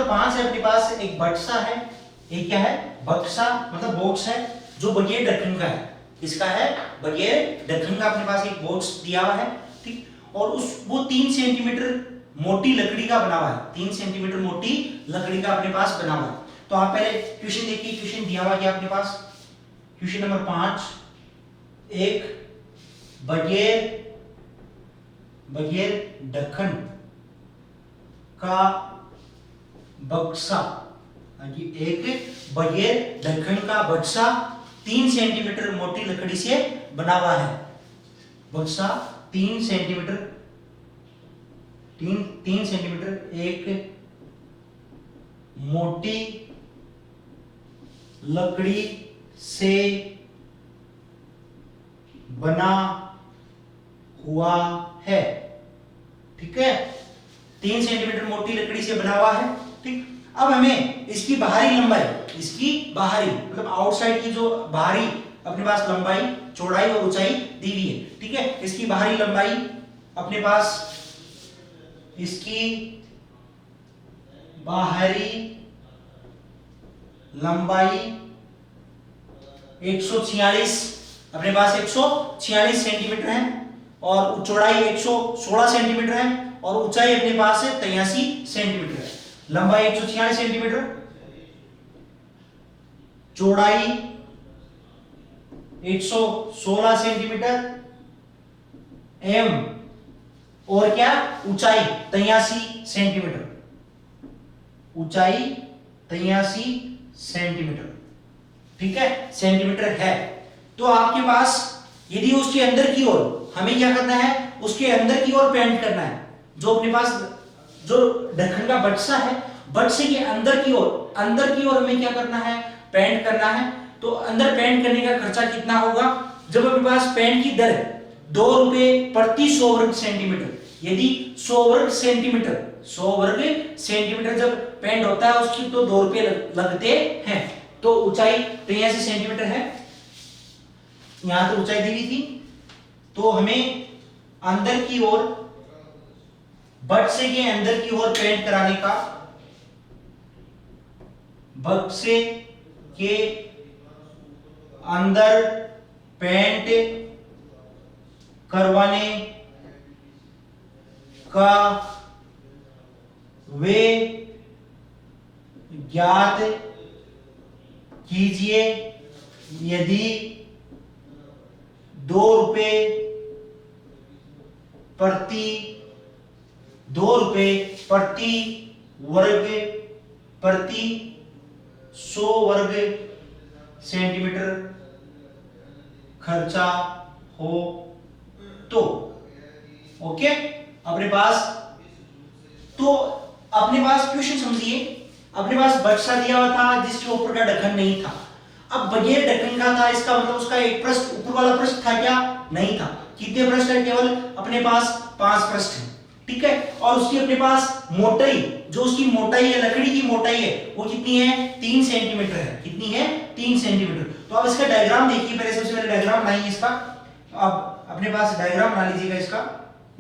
Number 5 है अपने पास एक बक्सा है। एक क्या है? बक्सा मतलब बॉक्स है जो बगैर ढक्कन का है। इसका है बगैर ढक्कन का अपने पास एक बॉक्स दिया हुआ है, ठीक। और वो 3 सेंटीमीटर मोटी लकड़ी का बना हुआ है। 3 सेंटीमीटर मोटी लकड़ी का अपने पास बना हुआ है। तो आप पहले क्वेश्चन देखिए, क्वेश्चन दिया हुआ क्या अपने पास? क्वेश्चन नंबर 5, एक बगैर ढक्कन का बक्सा, एक बगैर ढक्कन का बक्सा 3 सेंटीमीटर मोटी लकड़ी से बना हुआ है। बक्सा 3 सेंटीमीटर एक मोटी लकड़ी से बना हुआ है, ठीक है। 3 सेंटीमीटर मोटी लकड़ी से बना हुआ है, ठीक। अब हमें इसकी बाहरी लंबाई, इसकी बाहरी मतलब आउटसाइड की जो बाहरी अपने पास लंबाई, चौड़ाई और ऊंचाई दी हुई है, ठीक है। इसकी बाहरी लंबाई अपने पास, इसकी बाहरी लंबाई 146 अपने पास 146 सेंटीमीटर है और चौड़ाई 116 सेंटीमीटर है और ऊंचाई अपने पास है 83 सेंटीमीटर है। लंबाई 146 सेंटीमीटर, चौड़ाई 116 सेंटीमीटर एम और क्या? ऊंचाई 83 सेंटीमीटर, ऊंचाई 83 सेंटीमीटर, ठीक है, सेंटीमीटर है। तो आपके पास यदि उसके अंदर की ओर हमें क्या करना है? उसके अंदर की ओर पेंट करना है। जो अपने पास जो ढक्कन का बक्सा है, बक्से के अंदर की ओर हमें क्या करना है? पेंट करना है। तो अंदर पेंट करने का खर्चा कितना होगा? जब अपने पास पेंट की दर 2 रुपए प्रति 100 वर्ग सेंटीमीटर, यदि 100 वर्ग सेंटीमीटर जब पेंट होता है उसकी तो 2 रुपए लगते हैं। तो ऊंचाई 83 सेंटीमीटर है, यहां तो ऊंचाई दी हुई थी। तो हमें अंदर की ओर, बक्से के अंदर की ओर पेंट कराने का, बक्से के अंदर पेंट करवाने का वे ज्ञात कीजिए यदि 2 रुपए प्रति प्रति 100 वर्ग सेंटीमीटर खर्चा हो तो। ओके, अपने पास क्वेश्चन समझिए। अपने पास बक्सा दिया हुआ था जिसके ऊपर का ढक्कन नहीं था। अब बगैर ढक्कन का था, इसका मतलब उसका एक पृष्ठ, ऊपर वाला पृष्ठ था क्या? नहीं था। कितने पृष्ठ है? केवल अपने पास 5 पृष्ठ है, ठीक है। और उसकी अपने पास मोटाई, जो उसकी मोटाई है, लकड़ी की मोटाई है, वो कितनी है? 3 सेंटीमीटर है। कितनी है? 3 सेंटीमीटर। तो अब इसका डायग्राम देखिए। पहले सबसे पहले डायग्राम बनाइए इसका। अब अपने पास डायग्राम बना लीजिएगा इसका।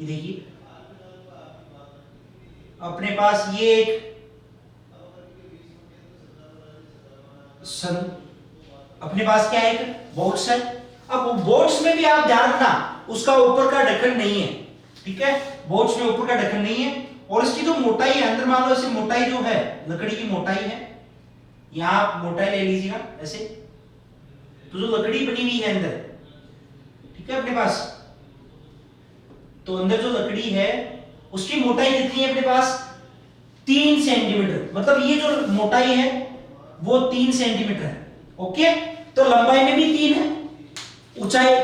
ये देखिए, अपने पास ये एक अपने पास क्या है? एक बॉक्स है। अब बॉक्स में भी आप ध्यान रखना, उसका ऊपर का ढक्कन नहीं है, ठीक है। बॉक्स में ऊपर का ढक्कन नहीं है। और इसकी जो मोटाई है, अंदर मान लो ऐसे मोटाई जो है, लकड़ी की मोटाई है, यहां आप मोटाई ले लीजिएगा ऐसे। तो जो लकड़ी बनी हुई है अंदर, ठीक है, अपने पास, तो अंदर जो लकड़ी है उसकी मोटाई कितनी है अपने पास? 3 सेंटीमीटर। मतलब ये जो मोटाई है वो 3 सेंटीमीटर है। ओके, तो लंबाई में भी 3 है,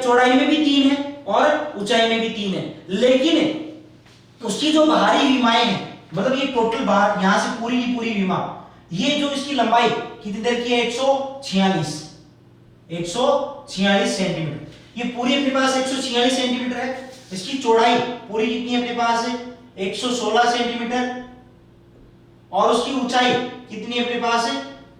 चौड़ाई में भी 3 है और ऊंचाई में भी 3 है। लेकिन उसकी जो बाहरी विमाएं हैं, मतलब ये टोटल बाहर यहां से पूरी की पूरी विमा, ये जो इसकी लंबाई कितनी देर की है? 146 सेंटीमीटर। ये पूरी अपने पास 146 सेंटीमीटर है। इसकी चौड़ाई पूरी कितनी है अपने पास? 116 सेंटीमीटर। और उसकी ऊंचाई कितनी है अपने पास?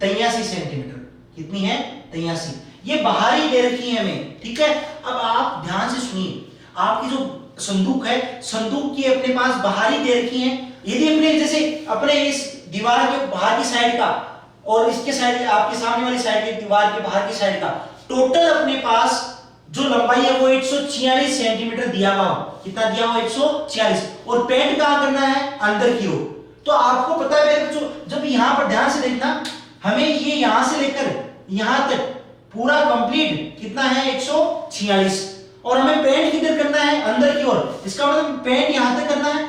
83 सेंटीमीटर। कितनी है? 83। ये बाहरी दे रखी है हमें, ठीक है। अब आप ध्यान से सुनिए, आपकी जो संदूक है, संदूक की अपने पास बाहरी दे रखी है। यदि अपने जैसे अपने इस दीवार के बाहर की साइड का और इसके साइड आपके सामने वाली साइड के दीवार के बाहर की साइड का टोटल अपने पास जो लंबाई है वो 146 सेंटीमीटर दिया हुआ हो। कितना दिया हुआ? 146। और पेंट कहां करना है? अंदर की ओर। तो आपको पता है मेरे बच्चों, जब यहां पर ध्यान से देखना, हमें ये यहां से लेकर यहां तक पूरा कंप्लीट कितना है? 146। और हमें पेंट किधर करना है? अंदर की ओर। इसका मतलब पेंट यहां तक करना है,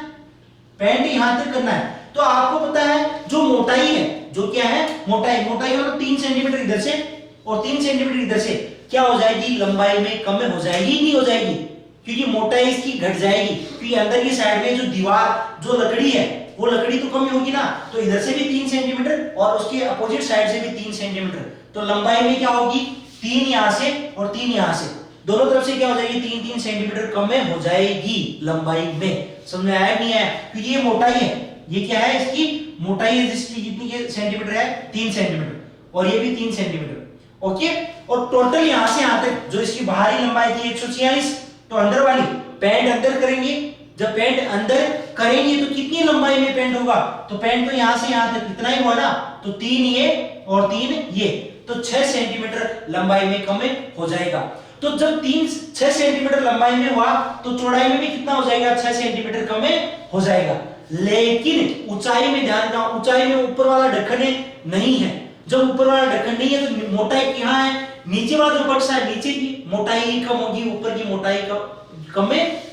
पेंट यहां तक करना है। तो आपको पता है जो मोटाई है, जो क्या है? मोटाई। मोटाई मतलब 3 सेंटीमीटर इधर से और 3 सेंटीमीटर इधर से क्या हो जाएगी? लंबाई में कम हो जाएगी, नहीं हो जाएगी? क्योंकि मोटाई इसकी घट जाएगी, क्योंकि अंदर की साइड में जो दीवार जो लकड़ी है वो लकड़ी तो कम होगी ना। तो इधर से भी 3 सेंटीमीटर और उसके अपोजिट साइड से भी 3 सेंटीमीटर। तो लंबाई में क्या होगी? 3 यहां से और 3 यहां से, दोनों तरफ से क्या हो जाएगी? 3-3 सेंटीमीटर कम हो जाएगी लंबाई में। समझ में आया नहीं आया? क्योंकि ये मोटाई है, ये क्या है? इसकी मोटाई है, जिसकी कितनी सेंटीमीटर है? 3 सेंटीमीटर। और ये भी 3 सेंटीमीटर। ओके। और टोटल यहां से यहां तक जो इसकी बाहरी लंबाई थी 146, तो अंदर वाली पेंट अंदर करेंगे। जब पेंट अंदर करेंगे तो कितनी लंबाई में पेंट होगा? तो पेंट तो यहां से यहां तक कितना ही हुआ ना, तो 3 ये और 3 ये, तो 6 सेंटीमीटर लंबाई में कम हो जाएगा। तो जब 6 सेंटीमीटर लंबाई में हुआ तो चौड़ाई में भी कितना हो जाएगा? 6 सेंटीमीटर कम हो जाएगा। लेकिन ऊंचाई में ध्यान रखना, ऊंचाई में ऊपर वाला ढक्कन नहीं है। जब ऊपर वाला ढक्कन नहीं है तो मोटाई कहां है? नीचे वाला जो बक्सा है, नीचे की मोटाई कम होगी, ऊपर की मोटाई कम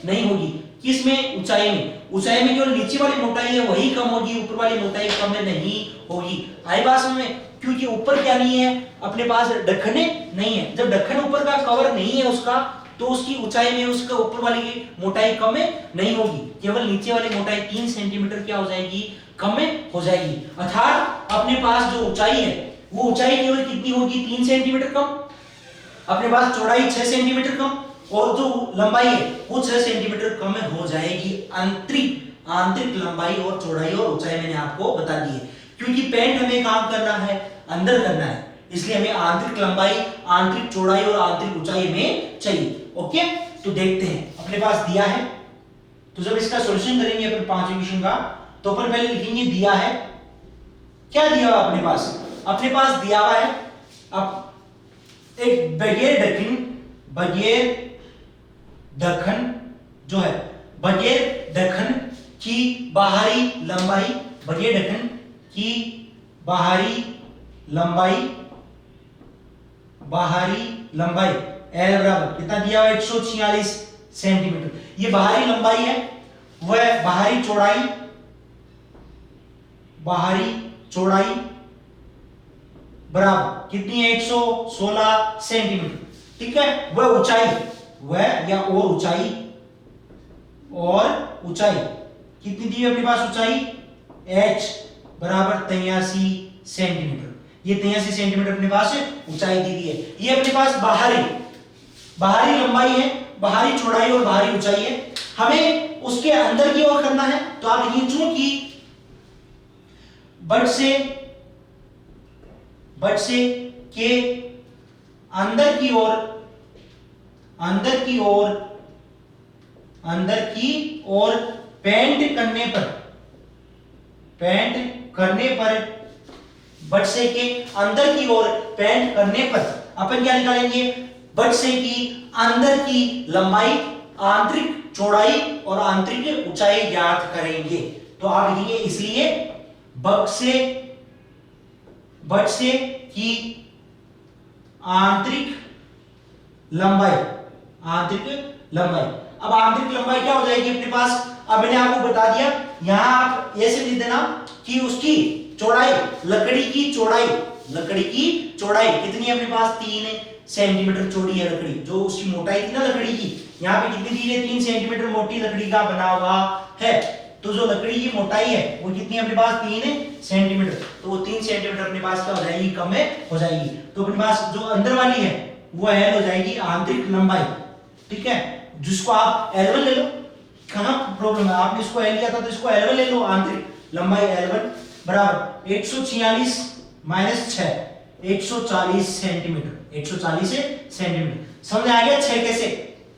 नहीं होगी। किसमें? ऊंचाई में। ऊंचाई में केवल नीचे वाली मोटाई है वही कम होगी, ऊपर वाली मोटाई कम नहीं होगी। आई बात समझ में? क्योंकि ऊपर क्या नहीं है? अपने पास ढक्कन नहीं है। जब ढक्कन ऊपर का कवर नहीं है उसका, तो उसकी ऊंचाई में उसका ऊपर वाली की मोटाई कम नहीं होगी, केवल नीचे वाली मोटाई 3 सेंटीमीटर क्या हो जाएगी? कम हो जाएगी। अर्थात अपने पास जो ऊंचाई है वो ऊंचाई केवल कितनी होगी? 3 सेंटीमीटर कम। अपने पास चौड़ाई 6 सेंटीमीटर कम और जो लंबाई है वो 6 सेंटीमीटर कम हो जाएगी। आंतरिक लंबाई और चौड़ाई और ऊंचाई मैंने आपको बता दी है। क्योंकि पेंट हमें काम करना है, अंदर करना है, इसलिए हमें आंतरिक लंबाई, आंतरिक चौड़ाई और आंतरिक ऊंचाई हमें चाहिए। ओके, तो देखते हैं। अपने पास दिया है, तो जब इसका सॉल्यूशन करेंगे अपन 5वें क्वेश्चन का, तो अपन पहले लिखेंगे दिया है। क्या दिया हुआ अपने पास? अपने पास दिया हुआ है अब एक बगैर ढक्कन जो है, बगैर ढक्कन की बाहरी लंबाई, बगैर ढक्कन की बाहरी लंबाई L बराबर कितना दिया हुआ? 146 सेंटीमीटर। ये बाहरी लंबाई है, वह बाहरी चौड़ाई बराबर कितनी है? 116 सेंटीमीटर। ठीक है। वह ऊंचाई, वह या और ऊंचाई कितनी दी है अपने पास? ऊंचाई h बराबर 83 सेंटीमीटर। ये 83 सेंटीमीटर अपने पास ऊंचाई दी हुई है। ये अपने पास बाहरी लंबाई है, बाहरी चौड़ाई और बाहरी ऊंचाई है। हमें उसके अंदर की ओर करना है, तो आप लिखिए चूंकि बट से के अंदर की ओर पेंट करने पर बट से के अंदर की ओर पेंट करने पर अपन क्या निकालेंगे? बट से की अंदर की लंबाई, आंतरिक चौड़ाई और आंतरिक ऊंचाई ज्ञात करेंगे। तो आप लिखिए इसलिए बट से की आंतरिक लंबाई। अब आंतरिक लंबाई क्या हो जाएगी अपने पास? अब मैंने आपको बता दिया, यहां आप ऐसे लिख देना कि उसकी चौड़ाई, लकड़ी की चौड़ाई कितनी है अपने पास? 3 सेंटीमीटर चौड़ी है लकड़ी। जो उसकी मोटाई थी ना लकड़ी की, यहाँ पे कितनी दी है? 3 सेंटीमीटर मोटी लकड़ी का बना हुआ है। तो जो लकड़ी की मोटाई है वो कितनी है अपने पास? 3 सेंटीमीटर। तो वो 3 सेंटीमीटर अपने पास क्या हो जाएगी? कम हो जाएगी। तो अपने पास जो अंदर वाली है वो L हो जाएगी, आंतरिक लंबाई। ठीक है, जिसको आप L1 ले लो। कहां प्रॉब्लम है? आपने इसको L लिया था तो इसको L1 ले लो। आंतरिक लंबाई L1 बराबर 146 माइनस 6, 140 सेंटीमीटर। 140 सेंटीमीटर। समझ आ गया? 6 कैसे?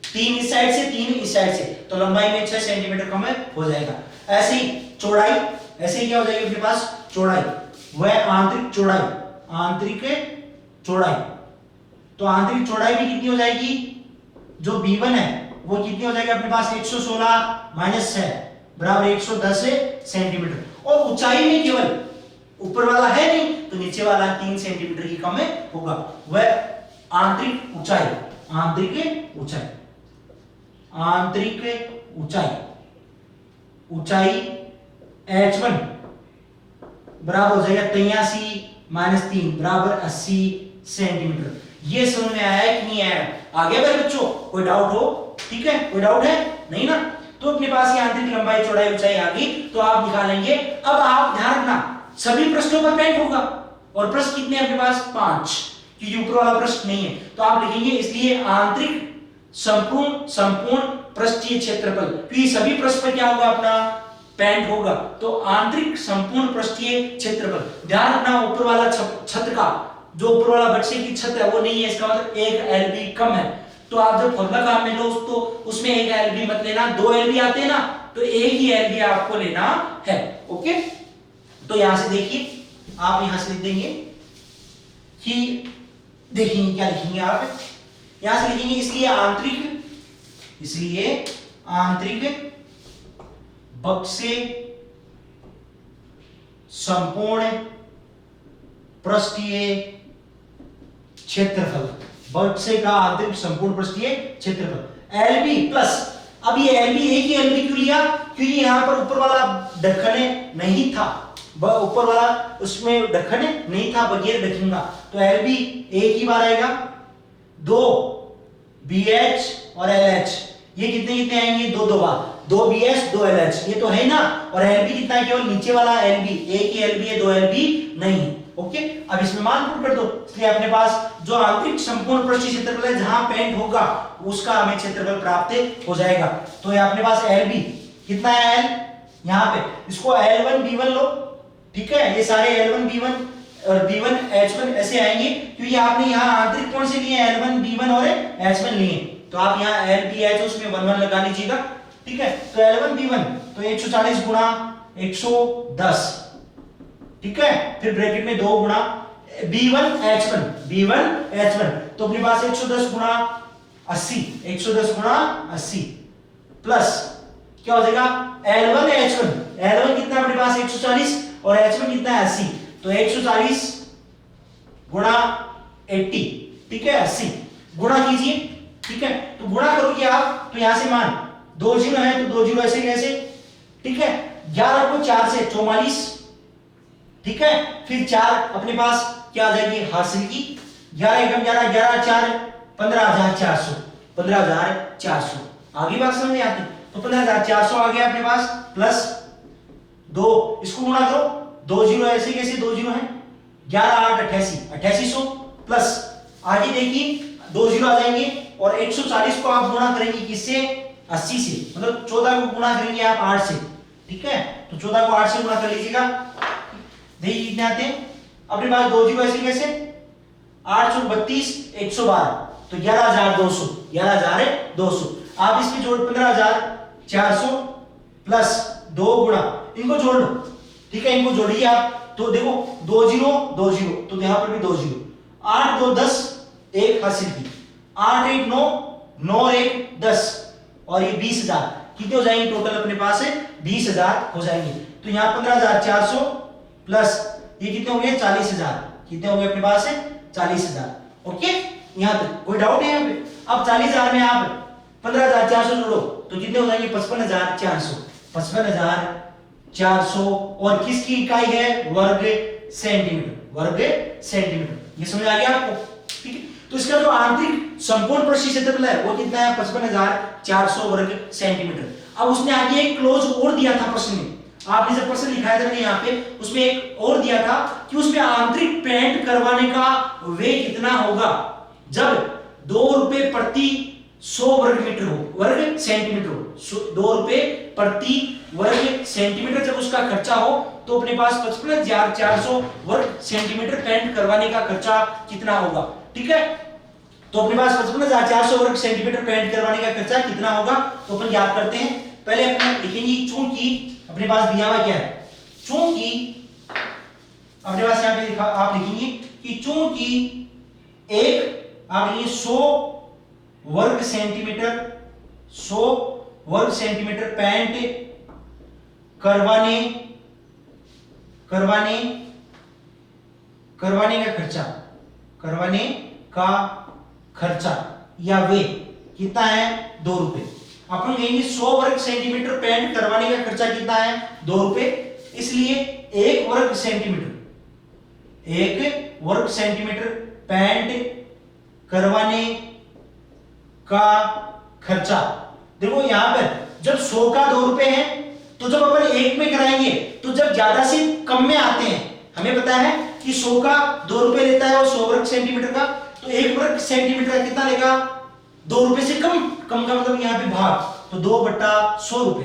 3 इस साइड से, 3 इस साइड से, तो लंबाई में 6 सेंटीमीटर कम हो जाएगा। ऐसे ही चौड़ाई, ऐसे ही क्या हो जाएगी अपने पास? चौड़ाई, वह आंतरिक चौड़ाई, आंतरिक चौड़ाई। तो आंतरिक चौड़ाई भी कितनी हो जाएगी, जो b1 है वो कितनी हो जाएगी अपने पास 116 माइनस 6 बराबर 110 सेंटीमीटर। और ऊंचाई में केवल ऊपर वाला है नहीं तो नीचे वाला 3 सेंटीमीटर ही कम होगा, वह आंतरिक ऊंचाई, आंतरिक ऊंचाई, आंतरिक ऊंचाई, ऊंचाई h1 बराबर हो जाएगा 83 माइनस 3 बराबर 80 सेंटीमीटर। ये समझ में आया है कि नहीं आया? आगे मेरे बच्चों कोई डाउट हो? ठीक है, कोई डाउट है नहीं ना? तो अपने पास ये आंतरिक लंबाई चौड़ाई ऊंचाई आ गई तो आप निकालेंगे। अब आप ध्यान रखना सभी प्रश्नों पर पेंट होगा और प्रश्न कितने अपने पास 5, क्योंकि ऊपर वाला प्रश्न नहीं है तो आप लिखेंगे इसलिए आंतरिक संपूर्ण पृष्ठीय क्षेत्रफल, क्योंकि सभी प्रश्न पर क्या होगा अपना पेंट होगा। तो आंतरिक संपूर्ण पृष्ठीय क्षेत्रफल, ध्यान रखना ऊपर वाला छत का जो ऊपर वाला बक्से की छत है वो नहीं है, इसका मतलब एक एलबी कम है। तो आप जब फॉर्मूला काम में लो तो उसमें एक एलबी मत लेना, 2 एलबी आते हैं ना, तो एक ही एलबी आपको लेना है। ओके, तो यहां से देखिए, आप यहां से लिख देंगे कि देखेंगे क्या लिखेंगे आप, यहां से लिखेंगे इसलिए आंतरिक बक्से संपूर्ण पृष्ठीय क्षेत्रफल, बक्से का आंतरिक संपूर्ण पृष्ठीय क्षेत्रफल एलबी प्लस। अब ये एलबी एक ही एलबी क्यों लिया, क्योंकि यहां पर ऊपर वाला ढक्कन नहीं था, ऊपर वाला उसमें ढक्कन नहीं था बगैर ढक्कन का, तो एलबी एक ही बार आएगा। 2 BH और LH ये कितने कितने आएंगे, 2 बार, 2 BH 2 LH ये तो है ना। और LB कितना है, केवल नीचे वाला LB, एक ही LB है, 2 LB नहीं। ओके, अब इसमें मान पुट कर दो, इसलिए अपने पास जो आंतरिक संपूर्ण पृष्ठीय क्षेत्रफल है जहां पेंट होगा उसका हमें क्षेत्रफल प्राप्त हो जाएगा। तो ये अपने पास LB कितना है, L यहां पे, इसको L1 B1 लो, ठीक है, ये सारे L1 B1 और B1 H1 ऐसे आएंगे क्योंकि आपने यहाँ आंतरिक कौन से लिए, L1 B1 और H1 लिए, तो आप यहाँ LBH उसमें 1 1 लगा लीजिएगा। ठीक है, तो L1 B1 तो 140 गुणा 110, ठीक है, फिर ब्रैकेट में 2 गुणा B1 H1 तो अपने पास 110 गुणा 80, 110 गुणा 80 प्लस क्या हो जाएगा L1 H1 कितना अपने पास 140 और H1 कितना है 80, तो 140 गुणा 80, ठीक है, 80 गुणा कीजिए, ठीक है, तो गुणा करोगे आप तो यहां से मान 2 जीरो है तो 2 जीरो ऐसे कैसे, ठीक है, 11 को 4 से 44, ठीक है, फिर 4 अपने पास क्या आ जाएगी हासिल की, 11 एकम 11, 11 4 15,400, 15,400। आगे बात समझ में आती, तो 15,400 आ गया अपने पास प्लस 2, इसको गुणा करो, 2 जीरो ऐसे कैसे 2 जीरो है, 11 8 88, 8800 प्लस आगे देखिए 2 जीरो आ जाएंगे और 140 को आप गुणा करेंगे किससे, 80 से, मतलब 14 को गुणा करेंगे आप 8 से, ठीक है, तो 14 को 8 से गुणा कर लीजिएगा, देखिए कितने आते हैं अपने पास, 2 जीरो ऐसे कैसे 832 112, तो 11,200 आप इसमें जोड़ 15,400 प्लस 2 गुणा, इनको जोड़ लो, ठीक है, इनको जोड़िए आप, तो देखो 2 जीरो तो यहां पर भी 2 जीरो, 8 2 10 1 हासिल की, 8 1 9 9 1 10 और ये 20,000 कितने हो जाएंगे टोटल अपने पास है 20,000 हो जाएंगे। तो यहाँ 15,400 प्लस ये कितने हो गए 40,000, कितने हो गए अपने पास है 40,000। ओके, यहाँ तक कोई डाउट है यहाँ पे? अब 40,000 में आप 15,400 जोड़ो तो कितने हो जाएंगे 55,400, 55,400 और किसकी इकाई है वर्ग सेंटीमीटर, ये समझ आ गया आपको? ठीक है, तो इसका जो आंतरिक संपूर्ण पृष्ठीय क्षेत्रफल है वो कितना है 55,400 वर्ग सेंटीमीटर। अब उसने आगे एक क्लोज और दिया था प्रश्न में, आपने जब प्रश्न लिखाया था यहाँ पे उसमें एक और दिया था कि उसमें आंतरिक पेंट करवाने का वे कितना होगा जब 2 रुपए प्रति 100 वर्ग सेंटीमीटर हो, 2 रुपए प्रति वर्ग सेंटीमीटर जब उसका खर्चा हो तो अपने पास 55,400 वर्ग सेंटीमीटर पेंट करवाने का खर्चा कितना होगा। ठीक है, तो अपने पास 55,400 वर्ग सेंटीमीटर पेंट करवाने का खर्चा कितना होगा तो अपन याद करते हैं। पहले अपन लिखेंगे चूंकि अपने पास दिया हुआ क्या है, चूंकि अपने पास यहाँ पे आप लिखेंगे कि चूंकि एक आप लिखिए 100 वर्ग सेंटीमीटर 100 वर्ग सेंटीमीटर पैंट करवाने करवाने करवाने का खर्चा करवाने का खर्चा या वे कितना है 2 रुपए। अपन कहेंगे 100 वर्ग सेंटीमीटर पैंट करवाने का खर्चा कितना है 2 रुपए, इसलिए 1 वर्ग सेंटीमीटर पैंट करवाने का खर्चा। देखो यहां पर जब 100 का 2 रुपए है तो जब अपन 1 में कराएंगे तो जब ज्यादा से कम में आते हैं, हमें पता है कि 100 का 2 रुपए लेता है और 100 वर्ग सेंटीमीटर का, तो 1 वर्ग सेंटीमीटर का कितना लेगा 2 रुपए से कम। कम का मतलब यहाँ पे भाग, तो 2/100 रुपए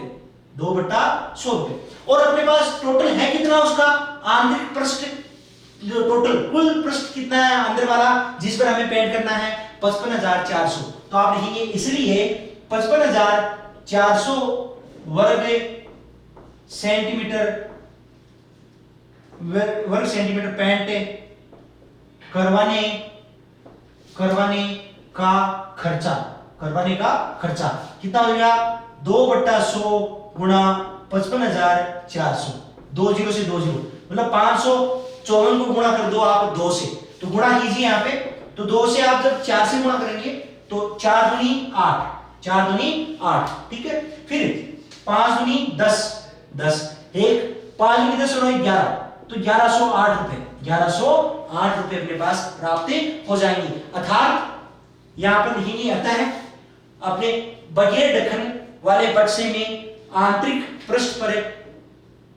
2/100 रुपए। और अपने पास टोटल है कितना उसका आंतरिक पृष्ठ, जो टोटल कुल पृष्ठ कितना है अंदर वाला जिस पर हमें पेंट करना है 55,400। तो आप लिखेंगे इसलिए 55,400 वर्ग सेंटीमीटर पैंट करवाने का खर्चा कितना हो गया 2/100 गुणा 55,400, 20 से 20 मतलब 554 को गुणा कर दो आप 2 से, तो गुणा कीजिए यहाँ पे, तो 2 से आप जब 4 से गुणा करेंगे तो 4 दूनी 8, ठीक है। फिर 5 दूनी 10, 1 5 दूनी 10 और 11, तो 1108 रुपए अपने पास प्राप्त हो जाएंगे। अर्थात यहां पर लिखेंगे अतः अपने बगैर ढक्कन वाले बक्से में आंतरिक पृष्ठ पर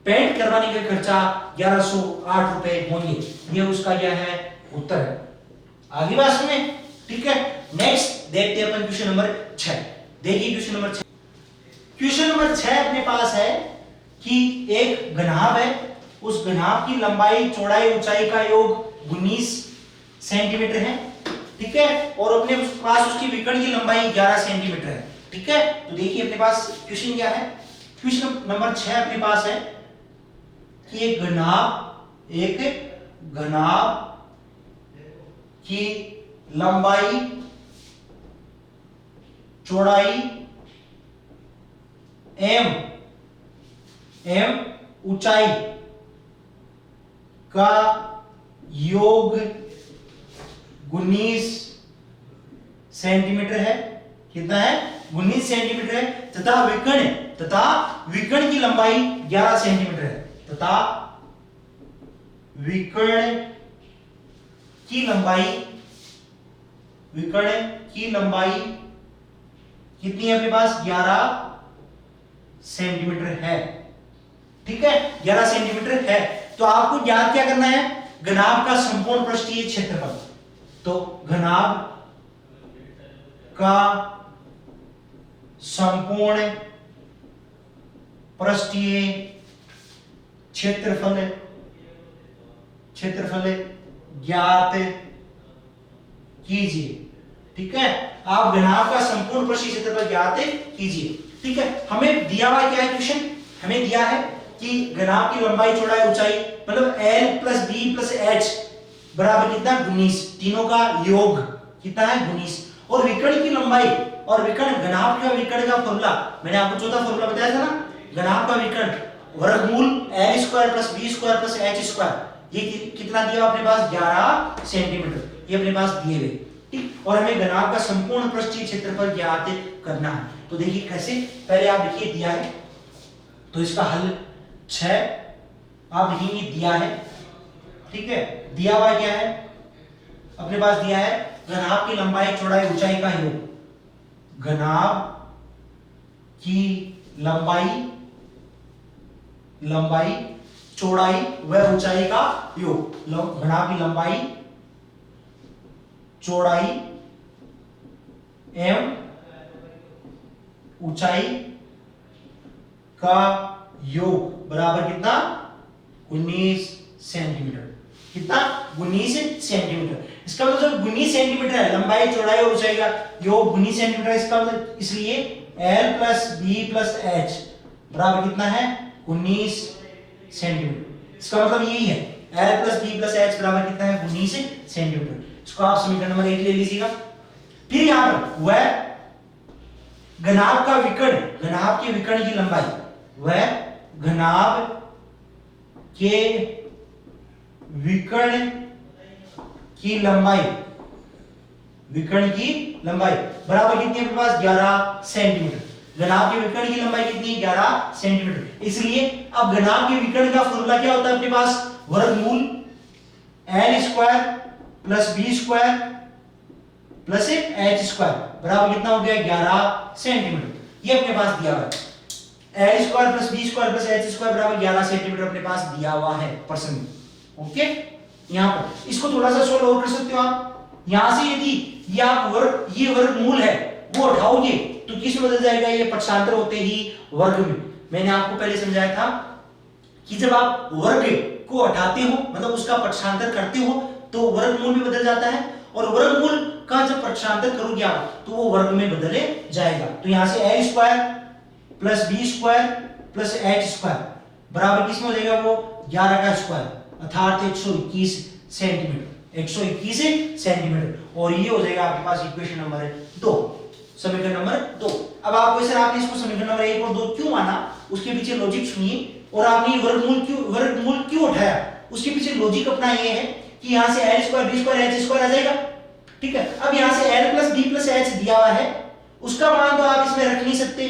पेंट करवाने का खर्चा 1108 रुपए होंगे। ये उसका यह है उत्तर है। आगे बात सुने, ठीक है। नेक्स्ट देखते हैं अपन क्वेश्चन नंबर 6। देखिए क्वेश्चन नंबर 6, अपने पास है कि एक घनाभ है, उस घनाभ की लंबाई चौड़ाई ऊंचाई का योग 19 सेंटीमीटर है, ठीक है। और अपने पास उसकी विकर्ण की लंबाई 11 सेंटीमीटर है, ठीक है। तो देखिए अपने पास क्वेश्चन क्या है, क्वेश्चन नंबर 6 अपने पास है कि एक घनाभ की लंबाई चौड़ाई एवं ऊंचाई का योग 19 सेंटीमीटर है। कितना है 19 सेंटीमीटर है, तथा विकर्ण की लंबाई 11 सेंटीमीटर है, तथा विकर्ण की लंबाई कितनी है अपने पास 11 सेंटीमीटर है, ठीक है। 11 सेंटीमीटर है, तो आपको ज्ञात क्या करना है, घनाभ का संपूर्ण पृष्ठीय क्षेत्रफल। तो घनाभ का संपूर्ण पृष्ठीय क्षेत्रफल ज्ञात कीजिए, ठीक है। आप घनाभ का संपूर्ण पृष्ठीय क्षेत्रफल ज्ञात कीजिए, ठीक है। हमें दिया हुआ क्या है क्वेश्चन, हमें दिया है कि घनाभ की लंबाई चौड़ाई ऊंचाई मतलब L + B + H बराबर कितना 19, तीनों का योग कितना है 19। और विकर्ण की लंबाई और घनाभ का विकर्ण का फॉर्मूला मैंने आपको चौथा फॉर्मूला बताया था ना, घनाभ का विकर्ण वर्गमूल L² + B² + H², ये कितना दिया अपने पास 11 सेंटीमीटर, ये अपने पास दिए हुए, ठीक। और हमें घनाभ का संपूर्ण पृष्ठीय क्षेत्रफल ज्ञात करना है। तो देखिए कैसे, पहले आप लिखिए दिया है, तो इसका हल 6 आप लिखेंगे दिया है, ठीक है। दिया हुआ क्या है अपने पास, दिया है घनाभ की लंबाई चौड़ाई ऊंचाई का योग, घनाभ की लंबाई चौड़ाई व ऊंचाई का योग, घनाभ की लंबाई चौड़ाई एवं ऊंचाई का योग बराबर कितना 19 सेंटीमीटर, कितना 19 सेंटीमीटर। इसका मतलब 19 सेंटीमीटर है लंबाई चौड़ाई और ऊंचाई का योग 19 सेंटीमीटर, इसका मतलब इसलिए L + B + H बराबर कितना है 19 सेंटीमीटर। इसका मतलब यही है L plus B plus H बराबर कितना है 19 सेंटीमीटर। इसको आप समीकरण नंबर 1 ले लीजिएगा। फिर यहां पर वह घनाभ का विकर्ण, घनाभ के विकर्ण की लंबाई, वह घनाभ के विकर्ण की लंबाई, विकर्ण की लंबाई बराबर कितनी है अपने पास 11 सेंटीमीटर। घनाभ के विकर्ण की लंबाई कितनी है 11 सेंटीमीटर। इसलिए अब घनाभ के विकर्ण का फॉर्मूला क्या होता है अपने पास, वर्गमूल l square plus B square plus H square बराबर कितना हो गया 11 सेंटीमीटर। ये अपने पास दिया हुआ है, l square plus B square plus H square बराबर 11 सेंटीमीटर अपने पास दिया हुआ है प्रश्न में। ओके, यहां पर इसको थोड़ा सा सोल्व और कर सकते हो आप। यहां से यदि ये आप ये वर्गमूल है वो उठाओगे तो किस में बदल जाएगा, ये पक्षांतर होते ही वर्ग में। मैंने आपको पहले समझाया था कि जब आप वर्ग को हटाते हो मतलब उसका पक्षांतर करते हो तो वर्गमूल में बदल जाता है, और वर्गमूल का जब पक्षांतर करोगे आप तो वो वर्ग में बदले जाएगा। तो यहां से l square plus B square plus H square बराबर किस में हो जाएगा, वो 11 का स्क्वायर अर्थात 121 सेंटीमीटर, 121 सेंटीमीटर। और ये हो जाएगा आपके पास इक्वेशन नंबर 2, समीकरण नंबर 2। अब आपको सर आपने इसको समीकरण नंबर 1 और 2 क्यों माना, उसके पीछे लॉजिक सुनिए, और आपने वर्गमूल क्यों उठाया उसके पीछे लॉजिक अपना ये है कि यहां से l square B square H square आ जाएगा। ठीक है, अब यहां से l plus B plus H दिया हुआ है, उसका मान तो आप इसमें रख नहीं सकते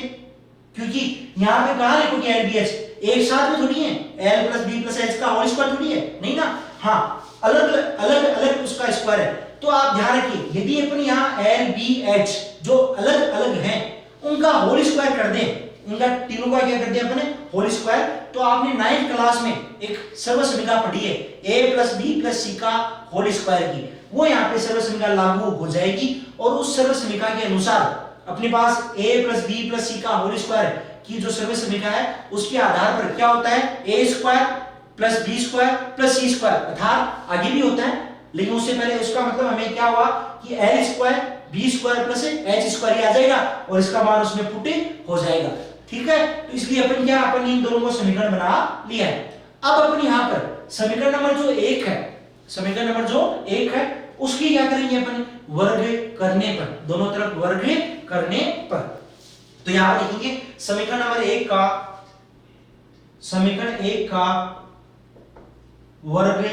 क्योंकि यहां पे कहां लिखोगे l b h, एक साथ में थोड़ी है, l plus B plus H का होल स्क्वायर थोड़ी है, नहीं ना। हाँ, अलग अलग उसका स्क्वायर है। तो आप ध्यान रखिए यदि अपन यहाँ l b h जो अलग अलग हैं उनका होल स्क्वायर कर दें, उनका तीनों का क्या कर दिया अपने होल स्क्वायर, तो आपने 9th क्लास में एक सर्वसमीका पढ़ी है a plus B plus C का होल स्क्वायर की, वो यहाँ पे सर्वसमीका लागू हो जाएगी। और उस सर्वसमीका के अनुसार अपने पास a plus B plus C का होल स्क्वायर की जो सर्वसमीका है उसके आधार पर क्या होता है, a square plus B square plus C square, अर्थात आगे भी होता है लेकिन उससे पहले उसका मतलब हमें क्या हुआ कि l square B square plus H square आ जाएगा और इसका मान उसमें पुट हो जाएगा। ठीक है, तो इसलिए अपन क्या अपन इन दोनों को समीकरण बना लिया है। अब अपन यहाँ पर समीकरण नंबर जो 1 है, समीकरण नंबर जो 1 है उसकी क्या करेंगे अपन, वर्ग करने पर, दोनों तरफ वर्ग करने पर। तो यहां पर लिखेंगे समीकरण नंबर 1 का, समीकरण 1 का वर्ग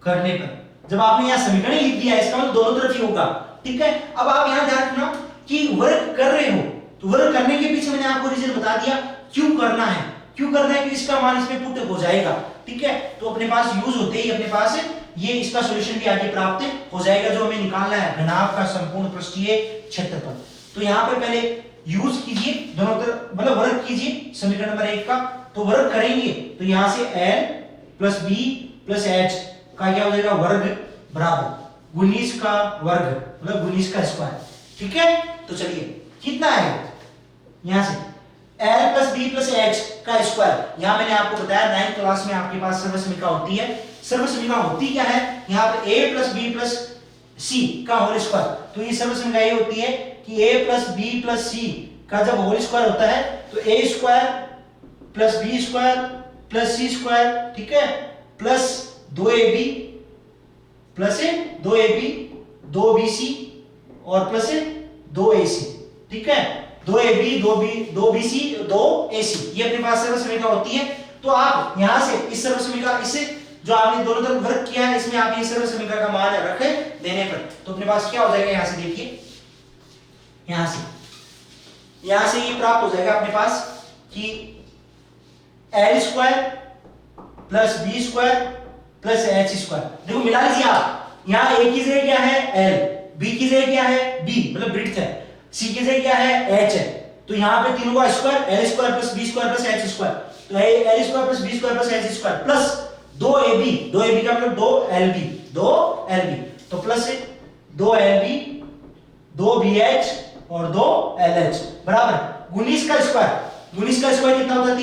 करने पर, जब आपने यहां समीकरण लिख दिया इसका मतलब दोनों तरफ ही होगा। ठीक है, अब आप यहां ध्यान रखना कि वर्ग कर रहे हो तो वर्ग करने के पीछे मैंने आपको रीजन बता दिया क्यों करना है, क्यों करना है कि इसका मान इसमें पुट हो जाएगा। ठीक है, तो अपने पास यूज होते ही अपने पास ये इसका सॉल्यूशन भी आगे प्राप्त हो जाएगा जो हमें निकालना है घनाभ का संपूर्ण पृष्ठीय क्षेत्रफल। तो यहां पे पहले यूज कीजिए दोनों तरफ मतलब वर्ग कीजिए समीकरण नंबर 1 का, तो वर्ग करेंगे तो यहां से l plus B plus H का क्या हो जाएगा वर्ग बराबर 19 का वर्ग मतलब 19 का स्क्वायर। ठीक है, तो चलिए कितना है यहां से l plus B plus H का स्क्वायर। यहां मैंने आपको बताया 9th क्लास में आपके पास सर्वसमीका होती है, सर्वसमीका होती क्या है, यहां पे a plus B plus C का होल स्क्वायर। तो ये सर्वसमीका ये होती है कि a plus B plus C का जब होल स्क्वायर होता है तो a square plus B square plus C square, ठीक है, plus 2ab plus 2ab 2bc और प्लस 2ac। ठीक है, 2ab 2bc 2ac ये अपने पास सर्वसमीका होती है। तो आप यहां से इस सर्वसमीका इससे जो आपने दोनों तरफ वर्ग किया है इसमें आप ये सर्वसमीका का मान रखे देने पर तो अपने पास क्या हो जाएगा, यहां से देखिए यहां से ये प्राप्त हो जाएगा अपने पास कि l square plus B square plus H square. देखो मिला लीजिए आप, यहां a की जगह क्या है l, b की जगह क्या है b मतलब ब्रेड्थ है, c की जगह क्या है h है, तो यहां पे तीनों का square l square plus b square plus h square, तो l square plus b square plus h square plus 2ab का मतलब 2lb तो प्लस 2lb 2bh और 2lh बराबर 19 का स्क्वायर। 19 का स्क्वायर कितना होता है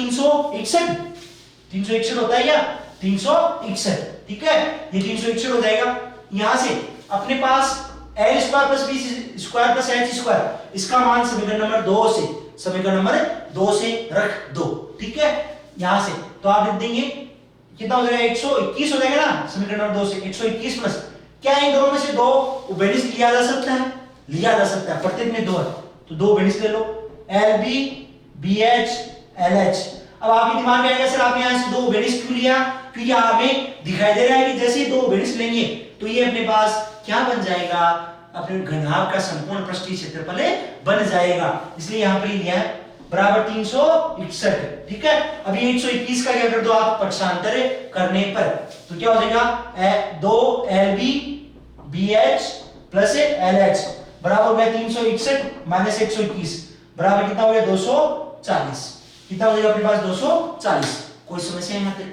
361 होता है क्या 361। ठीक है, ये 361 हो जाएगा। यहां से अपने पास l square plus b square plus h square इसका मान समीकरण नंबर 2 से रख दो। ठीक है, यहां से तो आप लिख देंगे कितना हो जाएगा 121 हो जाएगा ना समीकरण नंबर 2 से 121 प्लस क्या इन दोनों में से दो बेनिस लिया जा सकता है, लिया जा सकता है, प्रत्येक में दो है तो दो बेनिस ले लो LB BH LH। अब आपके दिमाग में आएगा सर आपने यहां से दो बेनिस क्यों लिया, क्योंकि हमें दिखाई दे रहा है कि जैसे ही दो बेनिस लेंगे तो ये अपने पास क्या बन जाएगा, अपने घनाभ का संपूर्ण पृष्ठीय क्षेत्रफल बन जाएगा, इसलिए यहां पर लिया है बराबर 361। ठीक है, अभी 121 का क्या कर दो आप पक्षांतर करने पर तो क्या हो जाएगा 2 LB BH प्लस LH बराबर हो गया 361 माइनस 121 बराबर कितना हो गया 240। कितना हो जाएगा अपने पास 240। कोई समस्या यहाँ तक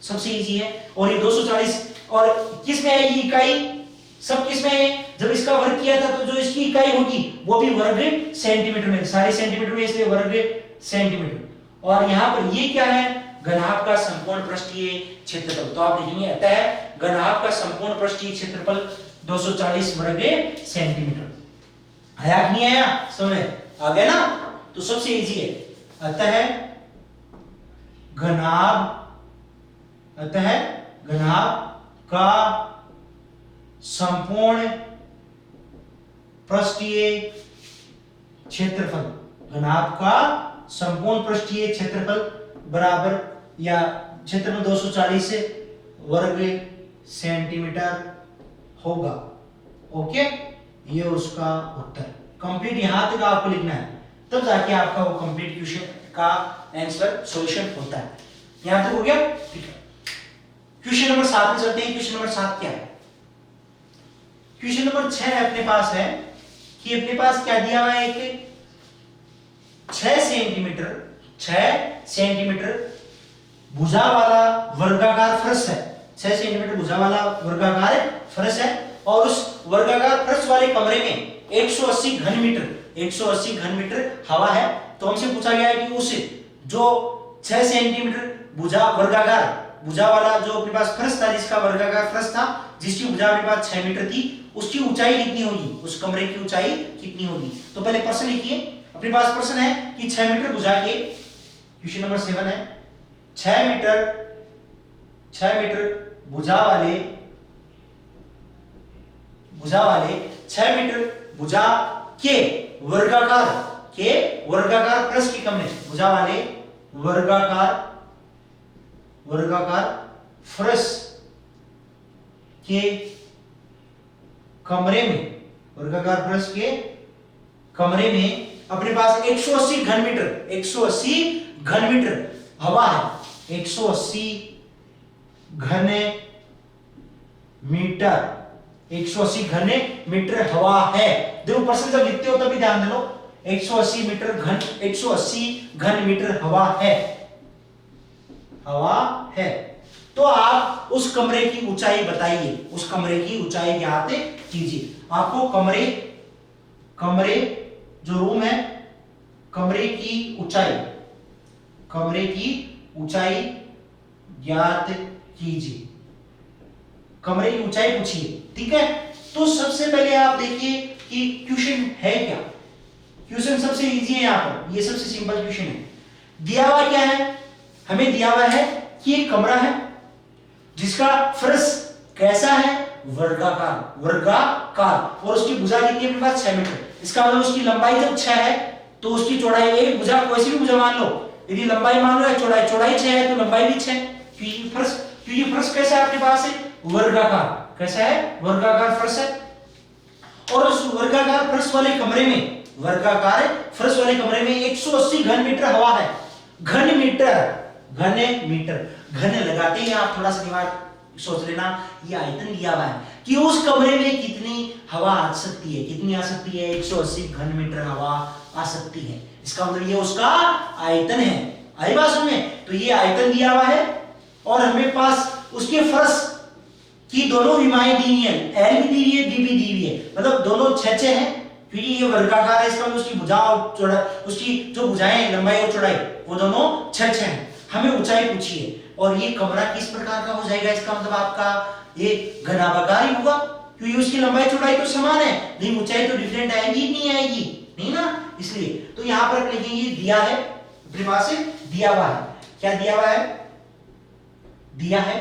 सबसे इजी है। और ये 240 और किस में है ये इकाई, सब किस में है, जब इसका वर्ग किया था तो जो इसकी इकाई होगी वो भी वर्ग सेंटीमीटर में, सारे सेंटीमीटर में इसलिए वर्ग सेंटीमीटर। और यहाँ पर ये क्या है घनाभ का संपूर्ण पृष्ठीय क्षेत्रफल, तो आप लिखेंगे अतः घनाभ का संपूर्ण पृष्ठीय क्षेत्रफल 240 वर्ग सेंटीमीटर। आया कि नहीं आया, समझ आ गया ना, तो सबसे इजी है अतः घनाभ का संपूर्ण पृष्ठीय क्षेत्रफल, घनाभ का संपूर्ण पृष्ठीय क्षेत्रफल बराबर या क्षेत्रफल 240 वर्ग सेंटीमीटर होगा। ओके, ये उसका उत्तर। कंप्लीट यहां तक आपको लिखना है, तब जाके आपका वो कंप्लीट क्वेश्चन का आंसर सॉल्यूशन होता है। यहां तक हो गया, ठीक है। क्वेश्चन नंबर 7 में चलते हैं। क्वेश्चन नंबर 7 क्या है, क्वेश्चन नंबर 6 अपने पास है कि अपने पास क्या दिया हुआ है, एक 6 सेंटीमीटर भुजा वाला वर्गाकार फर्श है, 6 सेंटीमीटर भुजा वाला वर्गाकार फर्श है और उस वर्गाकार फर्श वाले कमरे में 180 घन मीटर हवा है। तो हमसे पूछा गया है कि उस जो 6 सेंटीमीटर वर्गाकार भुजा वाला जो अपने पास फर्श था, जिसका वर्गाकार फर्श था, जिसकी भुजा अपने पास 6 मीटर थी, उसकी ऊंचाई कितनी होगी, उस कमरे की ऊंचाई कितनी होगी। तो पहले प्रश्न लिखिए, अपने पास प्रश्न है कि 6 मीटर भुजा के, क्वेश्चन नंबर 7 है 6 मीटर भुजा वाले 6 मीटर भुजा के वर्गाकार फर्श के कमरे, भुजा वाले वर्गाकार फर्श के कमरे में, वर्गाकार फर्श के कमरे में अपने पास 180 घन मीटर हवा है, 180 घन मीटर हवा है। देखो प्रश्न जब लिखते हो तभी ध्यान दे लो, 180 घन मीटर हवा है। तो आप उस कमरे की ऊंचाई बताइए, उस कमरे की ऊंचाई ज्ञात कीजिए। आपको कमरे जो रूम है, कमरे की ऊंचाई ज्ञात कीजिए, कमरे की ऊंचाई पूछिए। ठीक है, तो सबसे पहले आप देखिए कि क्वेश्चन है क्या। क्वेश्चन सबसे इजी है, यहाँ पर ये सबसे सिंपल क्वेश्चन है। दिया हुआ क्या है, हमें दिया हुआ है कि एक कमरा है जिसका फर्श कैसा है, वर्गाकार और उसकी भुजा कितनी है अपने पास 6 मीटर। इसका मतलब उसकी लंबाई जब 6 है तो उसकी चौड़ाई, एक भुजा कोई भी भुजा मान लो, यदि लंबाई मान लो चौड़ाई 6 है तो लंबाई भी 6, क्योंकि फर्श कैसा है अपने पास है, वर्गाकार। कैसा है, वर्गाकार फर्श है। और उस वर्गाकार फर्श वाले कमरे में 180 घन मीटर हवा है। घन लगाते ही आप थोड़ा सा दिमाग सोच लेना, ये आयतन दिया हुआ है कि उस कमरे में कितनी हवा आ सकती है, 180 घन मीटर हवा आ सकती है। इसका मतलब ये उसका आयतन है। आई बात समझ में, तो ये आयतन दिया हुआ है और हमें पास उसके फर्श की दोनों विमाएं दी हुई है, L भी दी हुई है, B भी दी हुई है, मतलब दोनों 6 है, क्योंकि ये वर्गाकार है। इसका मतलब उसकी भुजा और चौड़ाई, उसकी जो भुजाएं लंबाई और चौड़ाई वो दोनों 6 है। हमें ऊंचाई पूछी है और ये कमरा किस प्रकार का हो जाएगा, इसका मतलब आपका ये घनाभागार ही होगा, क्योंकि उसकी लंबाई चौड़ाई तो समान है, लेकिन ऊंचाई तो डिफरेंट आएगी नहीं आएगी, नहीं ना, इसलिए। तो यहां पर लिखेंगे दिया है, अपने पास दिया हुआ है, क्या दिया हुआ है, दिया है,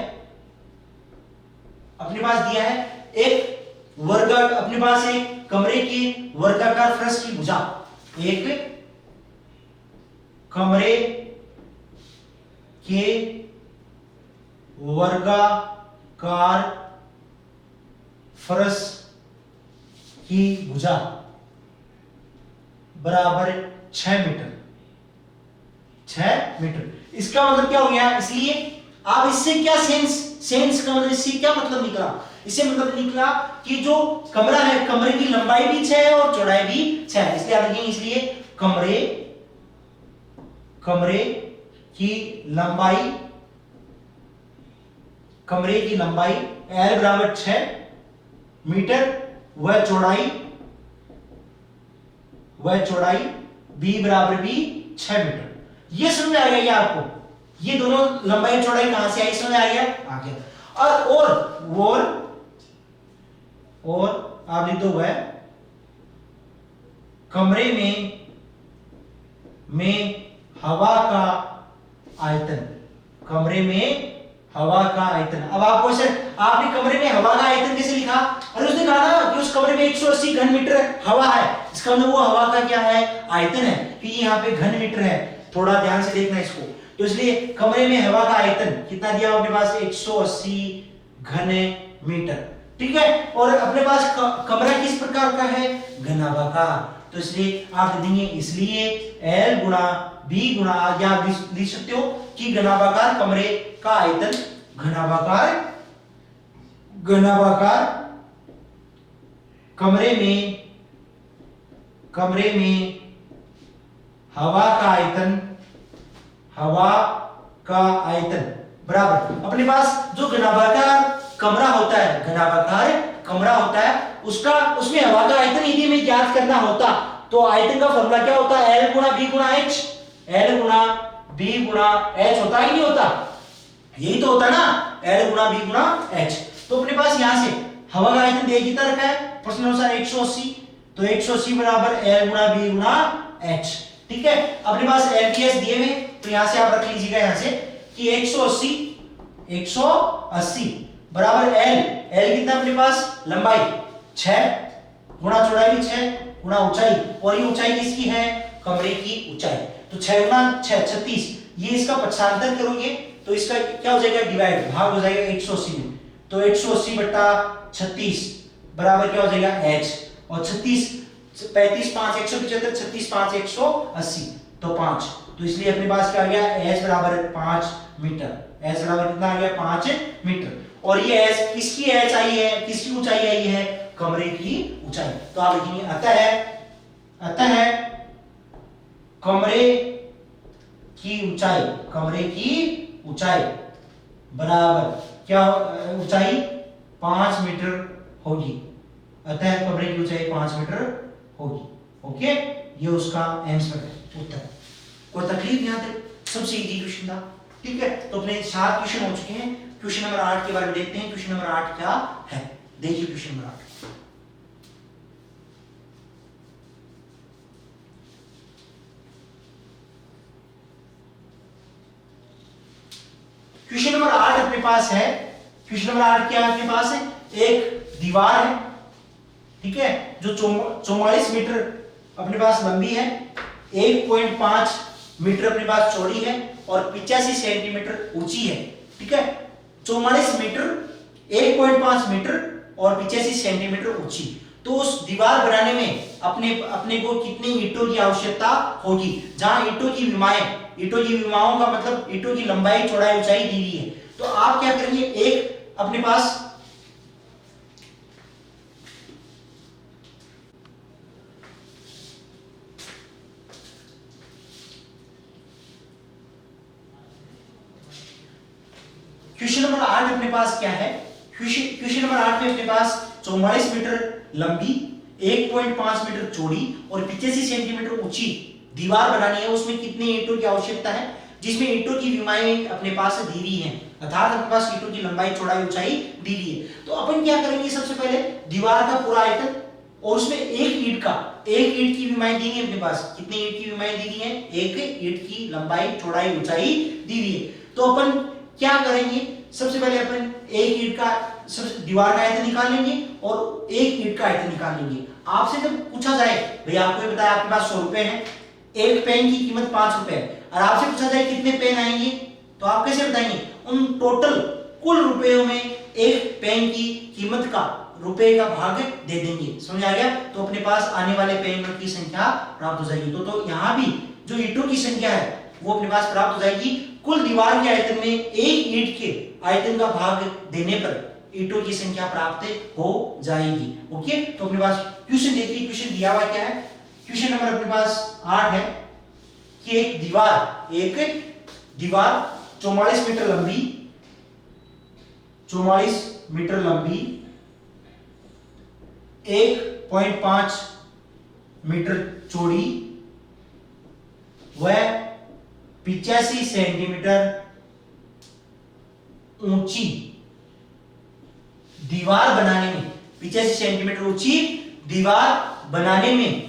अपने पास दिया है एक वर्ग, अपने पास एक कमरे की वर्गाकार फर्श की भुजा, एक कमरे के वर्गाकार फर्श की भुजा बराबर 6 मीटर। 6 मीटर इसका मतलब क्या हो गया, इसलिए आप इससे क्या सेंस का मतलब इससे क्या मतलब निकला, इससे मतलब निकला कि जो कमरा है, कमरे की लंबाई भी 6 है और चौड़ाई भी 6 है, इसलिए आप लिखेंगे, इसलिए कमरे की लंबाई L बराबर 6 मीटर, वह चौड़ाई B बराबर भी 6 मीटर। ये समझ में आ गया क्या आपको, ये दोनों लंबाई चौड़ाई कहां से आई, समझ आ गया, आ गया। और आप लिख दो वह कमरे में हवा का आयतन, कमरे में हवा का आयतन। अब आप क्वेश्चन, आपने कमरे में हवा का आयतन कैसे लिखा, अरे उसने कहा ना कि उस कमरे में 180 घन मीटर हवा है, इसका मतलब वो हवा का क्या है, आयतन है, कि यहाँ पे घन मीटर है, थोड़ा ध्यान से देखना इसको। तो इसलिए कमरे में हवा का आयतन कितना दिया अपने पास, 180 घन मीटर, ठीक है। और अपने पास कमरा किस प्रकार का है, घनाभाकार, तो इसलिए आप देंगे, इसलिए L गुणा B गुणा, या आप लिख सकते हो कि घनाभाकार कमरे का आयतन, घनाभाकार कमरे में हवा का आयतन बराबर, अपने पास जो घनाभाकार कमरा होता है, उसमें हवा का आयतन यदि हमें ज्ञात करना होता तो आयतन का फॉर्मूला क्या होता है, L गुणा B गुणा H, L गुणा B गुणा H होता है कि नहीं होता, यही तो होता ना, L गुणा B गुणा H। तो अपने पास यहां से हवा का आयतन दिया कितना रखा है, प्रश्न अनुसार 180, तो 180 बराबर L गुणा B गुणा H, ठीक है। अपने पास LPS दिए हुए, तो यहां से आप रख लीजिएगा यहां से कि 180 बराबर L कितना अपने पास, लंबाई 6 गुणा चौड़ाई भी 6 गुणा ऊंचाई, और ये ऊंचाई किसकी है, कमरे की ऊंचाई, तो 6 गुणा 6 36, ये इसका पक्षांतर करोगे तो इसका क्या हो जाएगा, डिवाइड, भाग हो जाएगा 180 में, तो 180 बटा 36 बराबर क्या हो जाएगा H, और 36 35 5 175, 36 5 180, तो 5, तो इसलिए अपने पास क्या आ गया, H बराबर 5 मीटर, H बराबर कितना आ गया, 5 मीटर। और ये H किसकी H आई है, किसकी ऊंचाई आई है, कमरे की ऊंचाई, तो आप लिखेंगे अतः कमरे की ऊंचाई बराबर क्या, ऊंचाई 5 मीटर होगी, अतः कमरे की ऊंचाई 5 मीटर होगी, ओके। ये उसका आंसर है, उत्तर। कोई तकलीफ यहां तक, सबसे इजी क्वेश्चन था, ठीक है। तो अपने 7 क्वेश्चन हो चुके हैं, क्वेश्चन नंबर 8 के बारे में देखते हैं, क्वेश्चन नंबर 8 क्या है, देखिए क्वेश्चन नंबर 8। क्वेश्चन नंबर 8 अपने पास है, क्वेश्चन नंबर 8 क्या है अपने पास है, एक दीवार है, ठीक है, जो 44 मीटर अपने पास लंबी है, 1.5 मीटर अपने पास चौड़ी है और 85 सेंटीमीटर ऊंची है, ठीक है। 44 मीटर, 1.5 मीटर और 85 सेंटीमीटर ऊंची, तो उस दीवार बनाने में अपने को कितने ईंटों की आवश्यकता होगी, जहां ईंटों की विमाओं का मतलब ईंटों की लंबाई चौड़ाई ऊंचाई दी हुई है। तो आप क्या करेंगे, एक अपने पास क्वेश्चन नंबर 8 अपने पास क्या है, क्वेश्चन नंबर 8 में अपने पास 44 मीटर लंबी, 1.5 मीटर चौड़ी और 85 सेंटीमीटर ऊंची दीवार बनानी है, उसमें कितने ईंटों की आवश्यकता है, जिसमें ईंटों की विमाएं अपने पास दी हुई हैं, अर्थात अपने पास ईंटों की लंबाई चौड़ाई ऊंचाई दी हुई है। तो अपन क्या करेंगे, सबसे पहले दीवार का पूरा आयतन और उसमें एक ईंट की विमाएं दी है अपने पास, कितनी ईंट की विमाएं दी है, एक ईंट की लंबाई चौड़ाई ऊंचाई दी हुई है। तो अपन क्या करेंगे, सबसे पहले अपन एक ईंट का सबसे दीवार का आयतन निकाल लेंगे और एक ईंट का आयतन निकाल लेंगे। आपसे जब पूछा जाए भाई आपको ये बताया आपके पास 100 रुपए है, एक पेन की कीमत 5 रुपए है और आपसे पूछा जाए कितने पेन आएंगे तो आप कैसे बताएंगे? उन टोटल कुल रुपयों में एक पेन की कीमत का रुपए का भाग दे देंगे। समझ आ गया? तो अपने पास आने वाले पेनों की संख्या प्राप्त हो जाएगी। तो यहाँ भी जो ईंटों की संख्या है वो अपने पास प्राप्त हो जाएगी। कुल दीवार के आयतन में एक ईंट के आयतन का भाग देने पर ईंटों की संख्या प्राप्त हो जाएगी। ओके, तो अपने पास क्वेश्चन देखिए, क्वेश्चन दिया हुआ क्या है? क्वेश्चन नंबर अपने पास 8 है कि एक दीवार 44 मीटर लंबी 1.5 मीटर चौड़ी व 85 सेंटीमीटर ऊंची दीवार बनाने में 85 सेंटीमीटर ऊंची दीवार बनाने में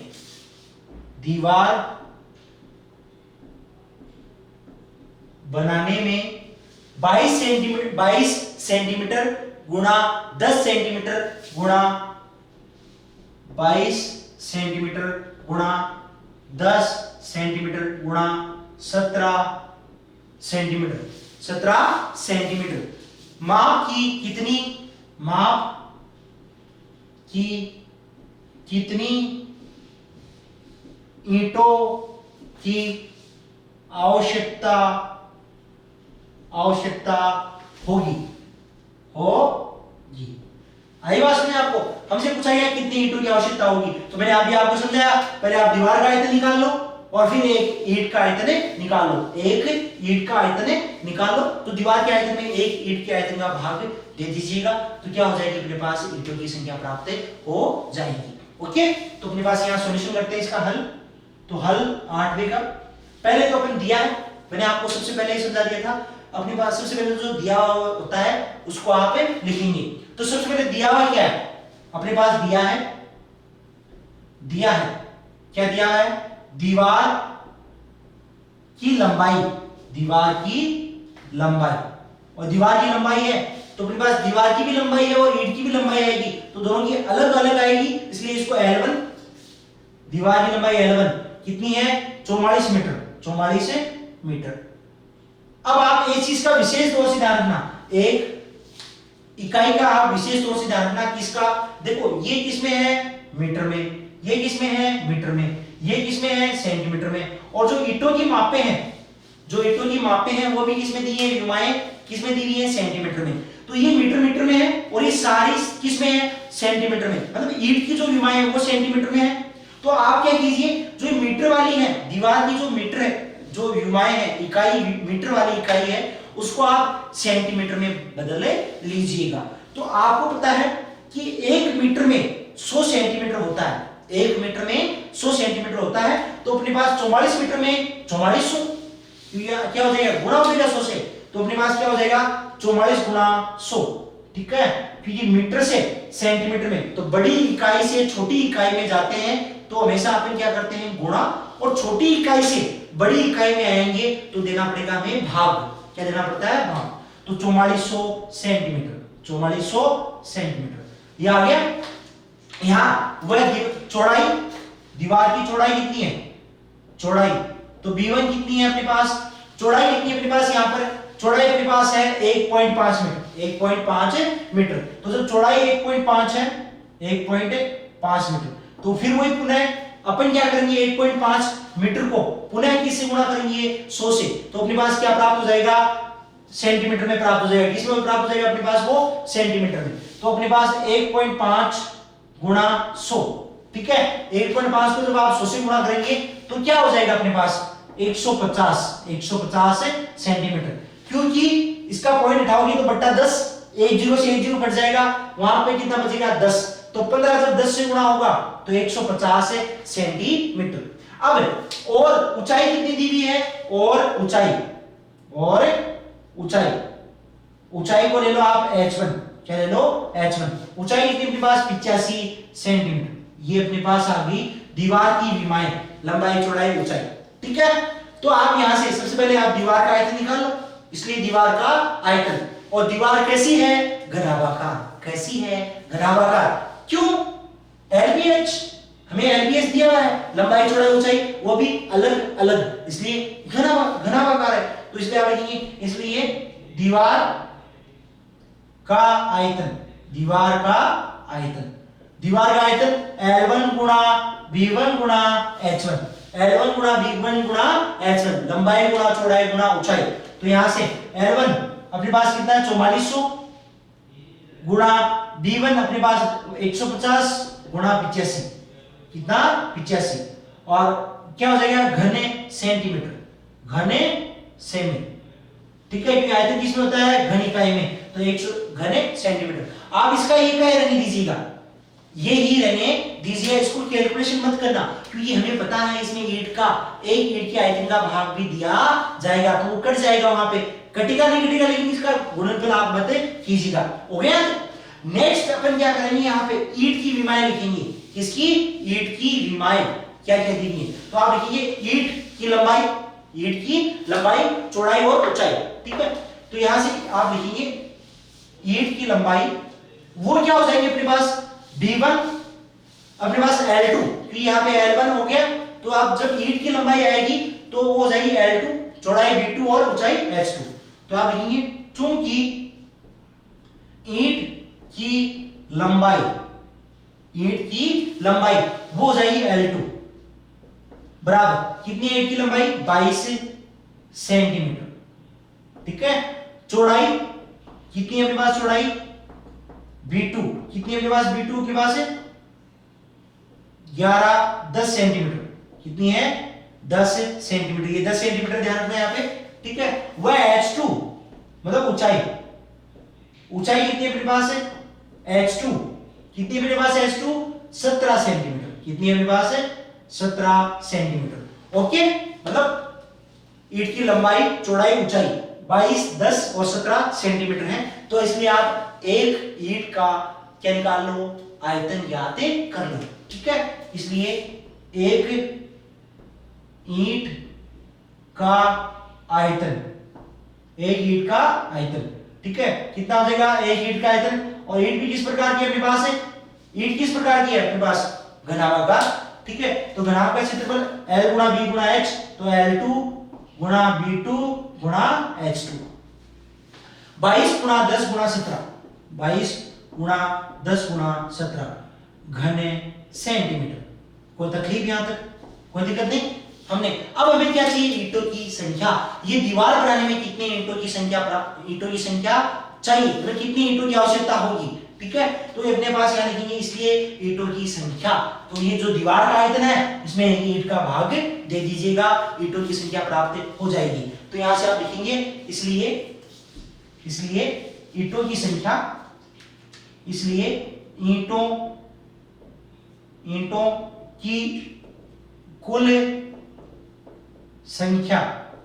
22 सेंटीमीटर गुणा 10 सेंटीमीटर गुणा 22 सेंटीमीटर गुणा 10 सेंटीमीटर गुणा 17 सेंटीमीटर माप की कितनी ईंटों की आवश्यकता होगी। आई बात समझ आपको? हमसे पूछा गया कितनी ईंटों की आवश्यकता होगी, तो मैंने अभी आपको समझाया। पहले आप दीवार का आयतन निकाल लो और फिर एक ईंट का आयतन निकाल लो। एक ईंट का आयतन निकाल लो तो दीवार के आयतन में एक ईंट के आयतन का भाग दे दीजिएगा तो क्या हो जाएगी? अपने पास ईंटों की संख्या प्राप्त हो जाएगी। ओके, तो अपने पास यहाँ सॉल्यूशन करते हैं इसका हल। तो हल 8वें का पहले तो अपन दिया है, मैंने आपको सबसे पहले ही समझा दिया था। अपने पास सबसे पहले जो दिया होता है उसको आप लिखेंगे। तो सबसे पहले दिया हुआ क्या है? अपने पास दिया है क्या दिया है? दीवार की लंबाई और दीवार की लंबाई है तो अपने पास दीवार की भी लंबाई है और ईंट की भी लंबाई आएगी, तो दोनों की अलग अलग आएगी, इसलिए इसको L1 दीवार की लंबाई L1 कितनी है? 44 मीटर। अब आप एक चीज का विशेष तौर से ध्यान रखना, एक इकाई का आप विशेष तौर से ध्यान रखना किसका? देखो ये किसमें है? मीटर में, ये किसमें है? मीटर में, ये किसमें है? सेंटीमीटर में। और जो ईंटों की मापें हैं वो भी किसमें दी है? विमाएं किसमें दी हुई है? सेंटीमीटर में। तो ये मीटर में है और ये सारी किसमें है? सेंटीमीटर में। मतलब ईंट की जो विमाएं है वो सेंटीमीटर में है। तो आप क्या कीजिए, जो मीटर वाली है दीवार की जो मीटर है, जो विमाएं है इकाई मीटर वाली इकाई है उसको आप सेंटीमीटर में बदल लीजिएगा। तो आपको पता है कि 1 मीटर में 100 सेंटीमीटर होता है। 1 मीटर में 100 सेंटीमीटर होता है, तो अपने पास 44 मीटर में 4400 क्या हो जाएगा? गुणा हो जाएगा 100 से, तो अपने पास क्या हो जाएगा? 44 गुणा 100। ठीक है, क्योंकि मीटर से सेंटीमीटर में, तो बड़ी इकाई से छोटी इकाई में जाते हैं तो हमेशा अपन क्या करते हैं? गुणा। और छोटी इकाई से बड़ी इकाई में आएंगे तो देना पड़ेगा हमें भाग। क्या देना पड़ता है? भाग। तो 4400 सेंटीमीटर ये आ गया। यहां वह चौड़ाई, दीवार की चौड़ाई कितनी है? चौड़ाई तो B1 कितनी है अपने पास? चौड़ाई कितनी है अपने पास? यहां पर चौड़ाई अपने पास है 1.5 मीटर। 1.5 मीटर, तो जब चौड़ाई 1.5 है, 1.5 मीटर, तो फिर वही पुनः अपन क्या करेंगे? 1.5 मीटर को पुनः किससे गुणा करेंगे? 100 से। तो अपने पास क्या प्राप्त हो जाएगा? सेंटीमीटर में प्राप्त हो जाएगा। किसमें प्राप्त हो जाएगा अपने पास? वो सेंटीमीटर में। तो अपने पास 1.5 गुणा 100। ठीक है, 1.5 को जब आप 100 से गुणा करेंगे तो क्या हो जाएगा अपने पास? 150 सेंटीमीटर। क्योंकि इसका पॉइंट उठाओगे तो बट्टा 10, 1 0 से 1 0 कट जाएगा, वहां पे कितना बचेगा? 10। तो 15 जब 10 से गुणा होगा तो 150 सेंटीमीटर। अब और ऊंचाई कितनी दी हुई है? और ऊंचाई को ले लो आप H1। क्या ले लो? H1। ऊंचाई कितनी अपने पास? 85 सेंटीमीटर। ये अपने पास आ गई दीवार की विमाएं, लंबाई, चौड़ाई, ऊंचाई। ठीक है, तो आप यहां से सबसे पहले आप दीवार का आयतन निकाल लो, इसलिए दीवार का आयतन और दीवार कैसी है? घनाभाकार। कैसी है? घनाभाकार। क्यों? LBH, हमें LBH दिया है, लंबाई चौड़ाई ऊंचाई, वो भी अलग अलग, इसलिए घनाभाकार है। तो इसलिए आप लिखेंगे, इसलिए दीवार का आयतन, दीवार का आयतन, दीवार का आयतन L1 गुणा V1 गुणा H1, L1 गुणा V1 गुणा H1, लंबाई गुणा चौड़ाई गुणा ऊंचाई। तो यहां से L1 अपने पास कितना है? 4400 गुणा V1 अपने पास 150 गुणा 85, कितना? 85, और क्या हो जाएगा? घने सेंटीमीटर, घने सेमी, ठीक है, क्योंकि आयतन किसमें होता है? घन इकाई में, तो 100 घने सेंटीमीटर। आप इसका इकाई रहने दीजिएगा, ये ही रहने दीजिए, इसको कैलकुलेशन मत करना, क्योंकि हमें पता है इसमें ईंट का, एक ईंट के आयतन का भाग भी दिया जाएगा, तो वो कट जाएगा, वहां पे कटेगा नहीं कटेगा, लेकिन इसका गुणनफल आप मत कीजिएगा। हो गया? नेक्स्ट अपन क्या करेंगे, यहाँ पे ईंट की विमाएं लिखेंगे। किसकी? ईंट की विमाएं क्या क्या दी है, तो आप लिखिए ईंट की लंबाई, ईंट की लंबाई, चौड़ाई और ऊंचाई, ठीक है। तो यहां से आप लिखेंगे ईंट की लंबाई, वो क्या हो जाएंगे अपने पास? B1 अपने पास L2, क्योंकि यहाँ पे L1 हो गया, तो आप जब ईंट की लंबाई आएगी तो वो हो जाएगी L2, चौड़ाई B2 और ऊंचाई H2। तो आप लिखेंगे चूंकि ईंट की लंबाई, ईंट की लंबाई वो हो जाएगी L2 बराबर कितनी? ईंट की लंबाई 22 सेंटीमीटर, ठीक है। चौड़ाई कितनी है अपने पास? चौड़ाई B2 कितनी है अपने पास? B2 के पास है 10 सेंटीमीटर, कितनी है? 10 सेंटीमीटर, ये 10 सेंटीमीटर ध्यान रखना यहाँ पे, ठीक है। वह H2 मतलब ऊंचाई, ऊंचाई कितनी अपने पास है? H2 कितनी अपने पास? H2 17 सेंटीमीटर, कितनी अपने पास है? 17 सेंटीमीटर। ओके, मतलब ईंट की लंबाई चौड़ाई ऊंचाई 22, 10 और 17 सेंटीमीटर है। तो इसलिए आप एक ईंट का क्या निकाल लो? आयतन ज्ञात कर लो, ठीक है। इसलिए एक ईंट का आयतन, एक ईंट का आयतन, ठीक है, कितना हो जाएगा? एक ईंट का आयतन। और ईंट भी किस प्रकार की अपने पास है? ईंट किस प्रकार की है अपने पास? घनाभाकार, ठीक है। तो घनाभाग का क्षेत्रफल L गुणा B गुणा H, तो L2 गुणा B2 गुणा H2, 22 गुणा 10 गुणा 17, 22 गुणा 10 गुणा 17 घने सेंटीमीटर। कोई तकलीफ यहां तक? कोई दिक्कत नहीं? हमने अब हमें क्या चाहिए? ईंटों की संख्या। ये दीवार बनाने में कितने ईंटों की संख्या ईंटों की संख्या चाहिए, मतलब कितनी ईंटों की आवश्यकता होगी, ठीक है। तो ये अपने पास यहां लिखेंगे, इसलिए ईंटों की संख्या। तो ये जो दीवार का आयतन है, इसमें एक ईंट का भाग दे दीजिएगा, ईंटों की संख्या प्राप्त हो जाएगी। तो यहां से आप लिखेंगे इसलिए ईंटों की संख्या, इसलिए ईंटों की कुल संख्या,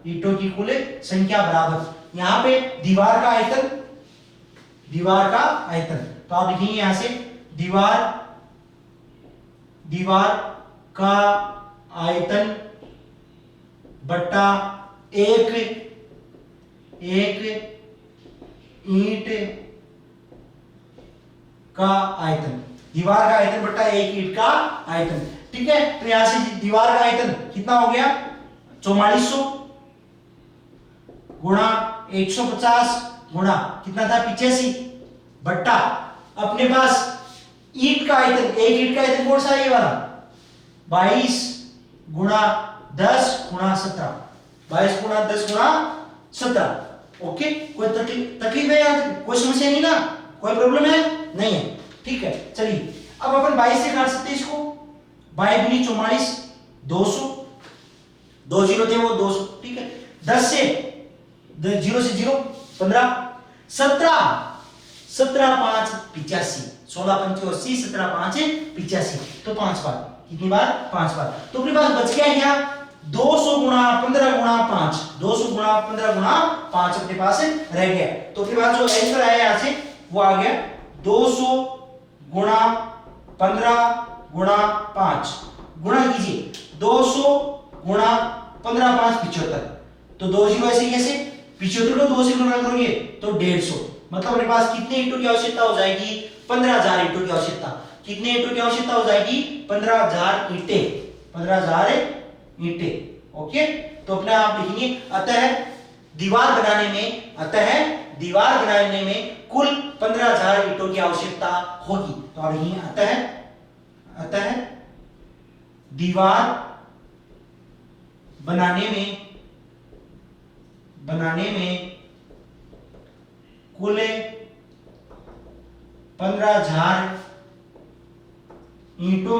ईंटों की कुल संख्या बराबर यहां पे दीवार का आयतन, दीवार का आयतन। तो आप लिखेंगे यहां से दीवार का आयतन बट्टा एक ईंट का आयतन, दीवार का आयतन बट्टा एक ईंट का आयतन, ठीक है। तो यहां से दीवार का आयतन कितना हो गया? 4400 गुणा 150 गुणा कितना था? 85 बट्टा अपने पास ईंट का आयतन, एक ईंट का आयतन कौन सा है? ये वाला 22 गुणा 10 गुणा 17, 22 गुणा 10 गुणा 17। ओके, कोई तकलीफ है यहां तक? कोई समस्या नहीं ना? कोई प्रॉब्लम है? नहीं है, ठीक है। चलिए अब अपन 22 से काट सकते हैं इसको, 22 दूनी 44, 200, 2 जीरो थे वो 200, ठीक है। 10 से 0 से 0 15, 17 17 5 85, 16 5 80, 17 5 85, तो 5 बार, कितनी बार? 5 बार। तो अपने पास बच गया क्या? 200 गुणा 15 गुणा 5, 200 गुणा 15 गुणा 5 अपने पास रह गया। तो अपने पास जो आंसर आया यहां से वो आ गया 200 गुणा 15 गुणा 5, गुणा कीजिए 200 गुणा 15 5 75, तो 2 जीरो ऐसे कैसे? 75 को 2 से गुणा करोगे तो 150, मतलब अपने पास कितने ईंटों की आवश्यकता हो जाएगी? 15,000 ईंटों की आवश्यकता। कितने ईंटों की आवश्यकता हो जाएगी? 15,000 ईंटें। 15,000 ईंटें। ओके, तो अपने आप लिखेंगे दीवार बनाने में कुल 15,000 ईंटों की आवश्यकता होगी। तो आप लिखेंगे अतः दीवार बनाने में कुल 15,000 ईंटों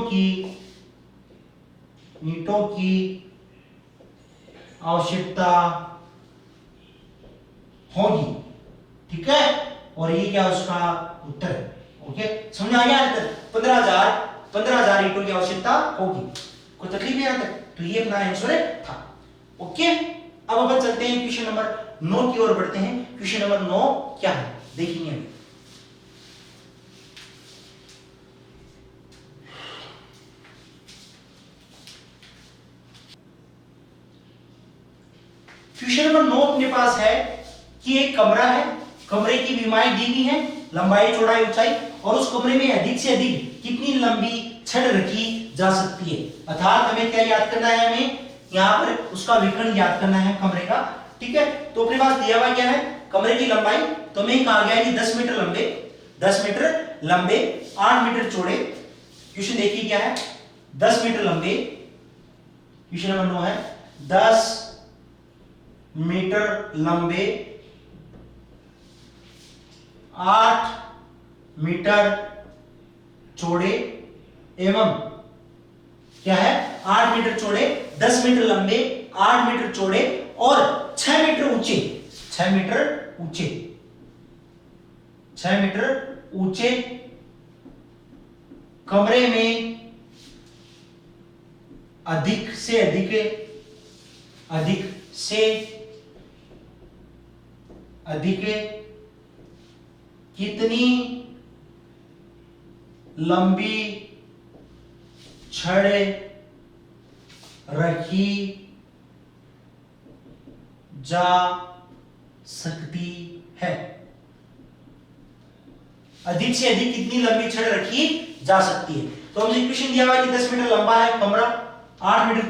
की आवश्यकता होगी। ठीक है, और ये क्या उसका उत्तर है। ओके, समझ आ गया? 15,000 ईंटों की आवश्यकता होगी। कोई तकलीफ नहीं आता? तो ये अपना आंसर था। ओके, अब अपन चलते हैं क्वेश्चन नंबर 9 की ओर बढ़ते हैं। क्वेश्चन नंबर 9 क्या है देखेंगे अभी। क्वेश्चन नंबर 9 अपने पास है कि एक कमरा है, कमरे की विमाएं दी गई है, लंबाई चौड़ाई ऊंचाई, और उस कमरे में अधिक से अधिक कितनी लंबी छड़ रखी जा सकती है। अर्थात हमें क्या याद करना है? हमें यहाँ पर उसका विकर्ण याद करना है कमरे का। ठीक है, तो अपने पास दिया हुआ क्या है? कमरे की लंबाई तो हमें कहा गया है कि 10 मीटर लंबे 8 मीटर चौड़े। क्वेश्चन देखिए क्या है? 10 मीटर लंबे, क्वेश्चन नंबर 9 है 10 मीटर लंबे 8 मीटर चौड़े एवं क्या है? 8 मीटर चौड़े, 10 मीटर लंबे, 8 मीटर चौड़े और 6 मीटर ऊंचे। 6 मीटर ऊंचे कमरे में अधिक से अधिक कितनी लंबी छड़ रखी जा सकती है। अधिक से अधिक कितनी लंबी छड़ रखी जा सकती है। तो हमसे इक्वेशन दिया हुआ है कि 10 मीटर लंबा है कमरा, 8 मीटर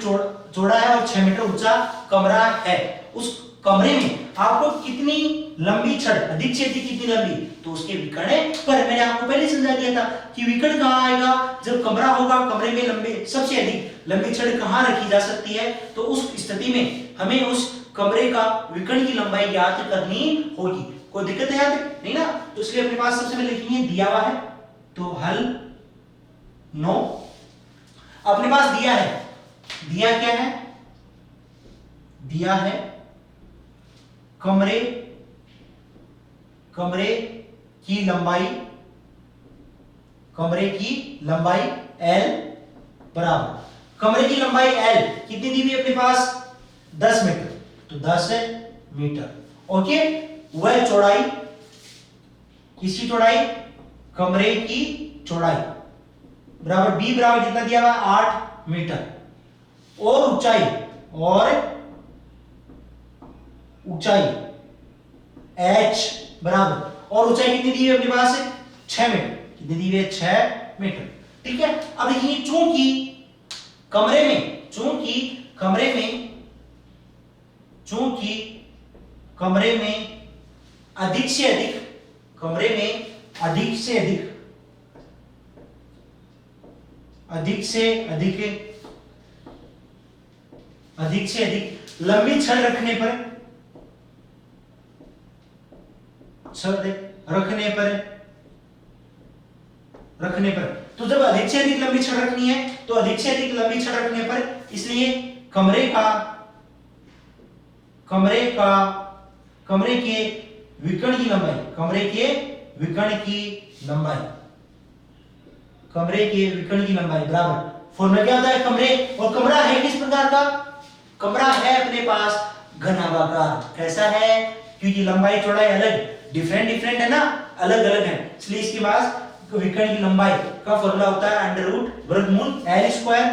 चौड़ा है और 6 मीटर ऊंचा कमरा है। उस कमरे में आपको कितनी लंबी छड़, अधिक से अधिक कितनी लंबी, तो उसके विकर्ण पर मैंने आपको पहले समझा दिया था कि विकर्ण कहां आएगा? जब कमरा होगा, कमरे में लंबे सबसे अधिक लंबी छड़ कहां रखी जा सकती है, तो उस स्थिति में हमें उस कमरे का विकर्ण की लंबाई ज्ञात करनी होगी। कोई दिक्कत है याद नहीं ना? तो इसलिए अपने पास सबसे पहले लिखेंगे दिया हुआ है, तो हल 9 अपने पास दिया है। दिया क्या है? दिया है कमरे की लंबाई L बराबर, कमरे की लंबाई L कितनी दी हुई अपने पास? 10 मीटर, तो 10 मीटर। ओके, वह चौड़ाई, किसकी चौड़ाई? कमरे की चौड़ाई बराबर B बराबर कितना दिया हुआ? 8 मीटर। और ऊंचाई H बराबर, और ऊंचाई कितनी दी हुई अपने पास? 6 मीटर। कितनी दी हुई है? 6 मीटर। ठीक है, अब देखिए चूंकि कमरे में अधिक से अधिक लंबी छड़ रखने पर तो जब अधिक से अधिक लंबी छड़ रखनी है तो अधिक से अधिक लंबी छड़ रखने पर, इसलिए कमरे के विकर्ण की लंबाई बराबर, फॉर्मूला क्या होता है? कमरे, और कमरा है किस प्रकार का? कमरा है अपने पास घनाभागाकार। कैसा है? क्योंकि लंबाई चौड़ाई अलग डिफरेंट है ना, अलग है, इसलिए इसके पास विकर्ण की लंबाई का फॉर्मूला होता है अंडर रूट वर्गमूल L square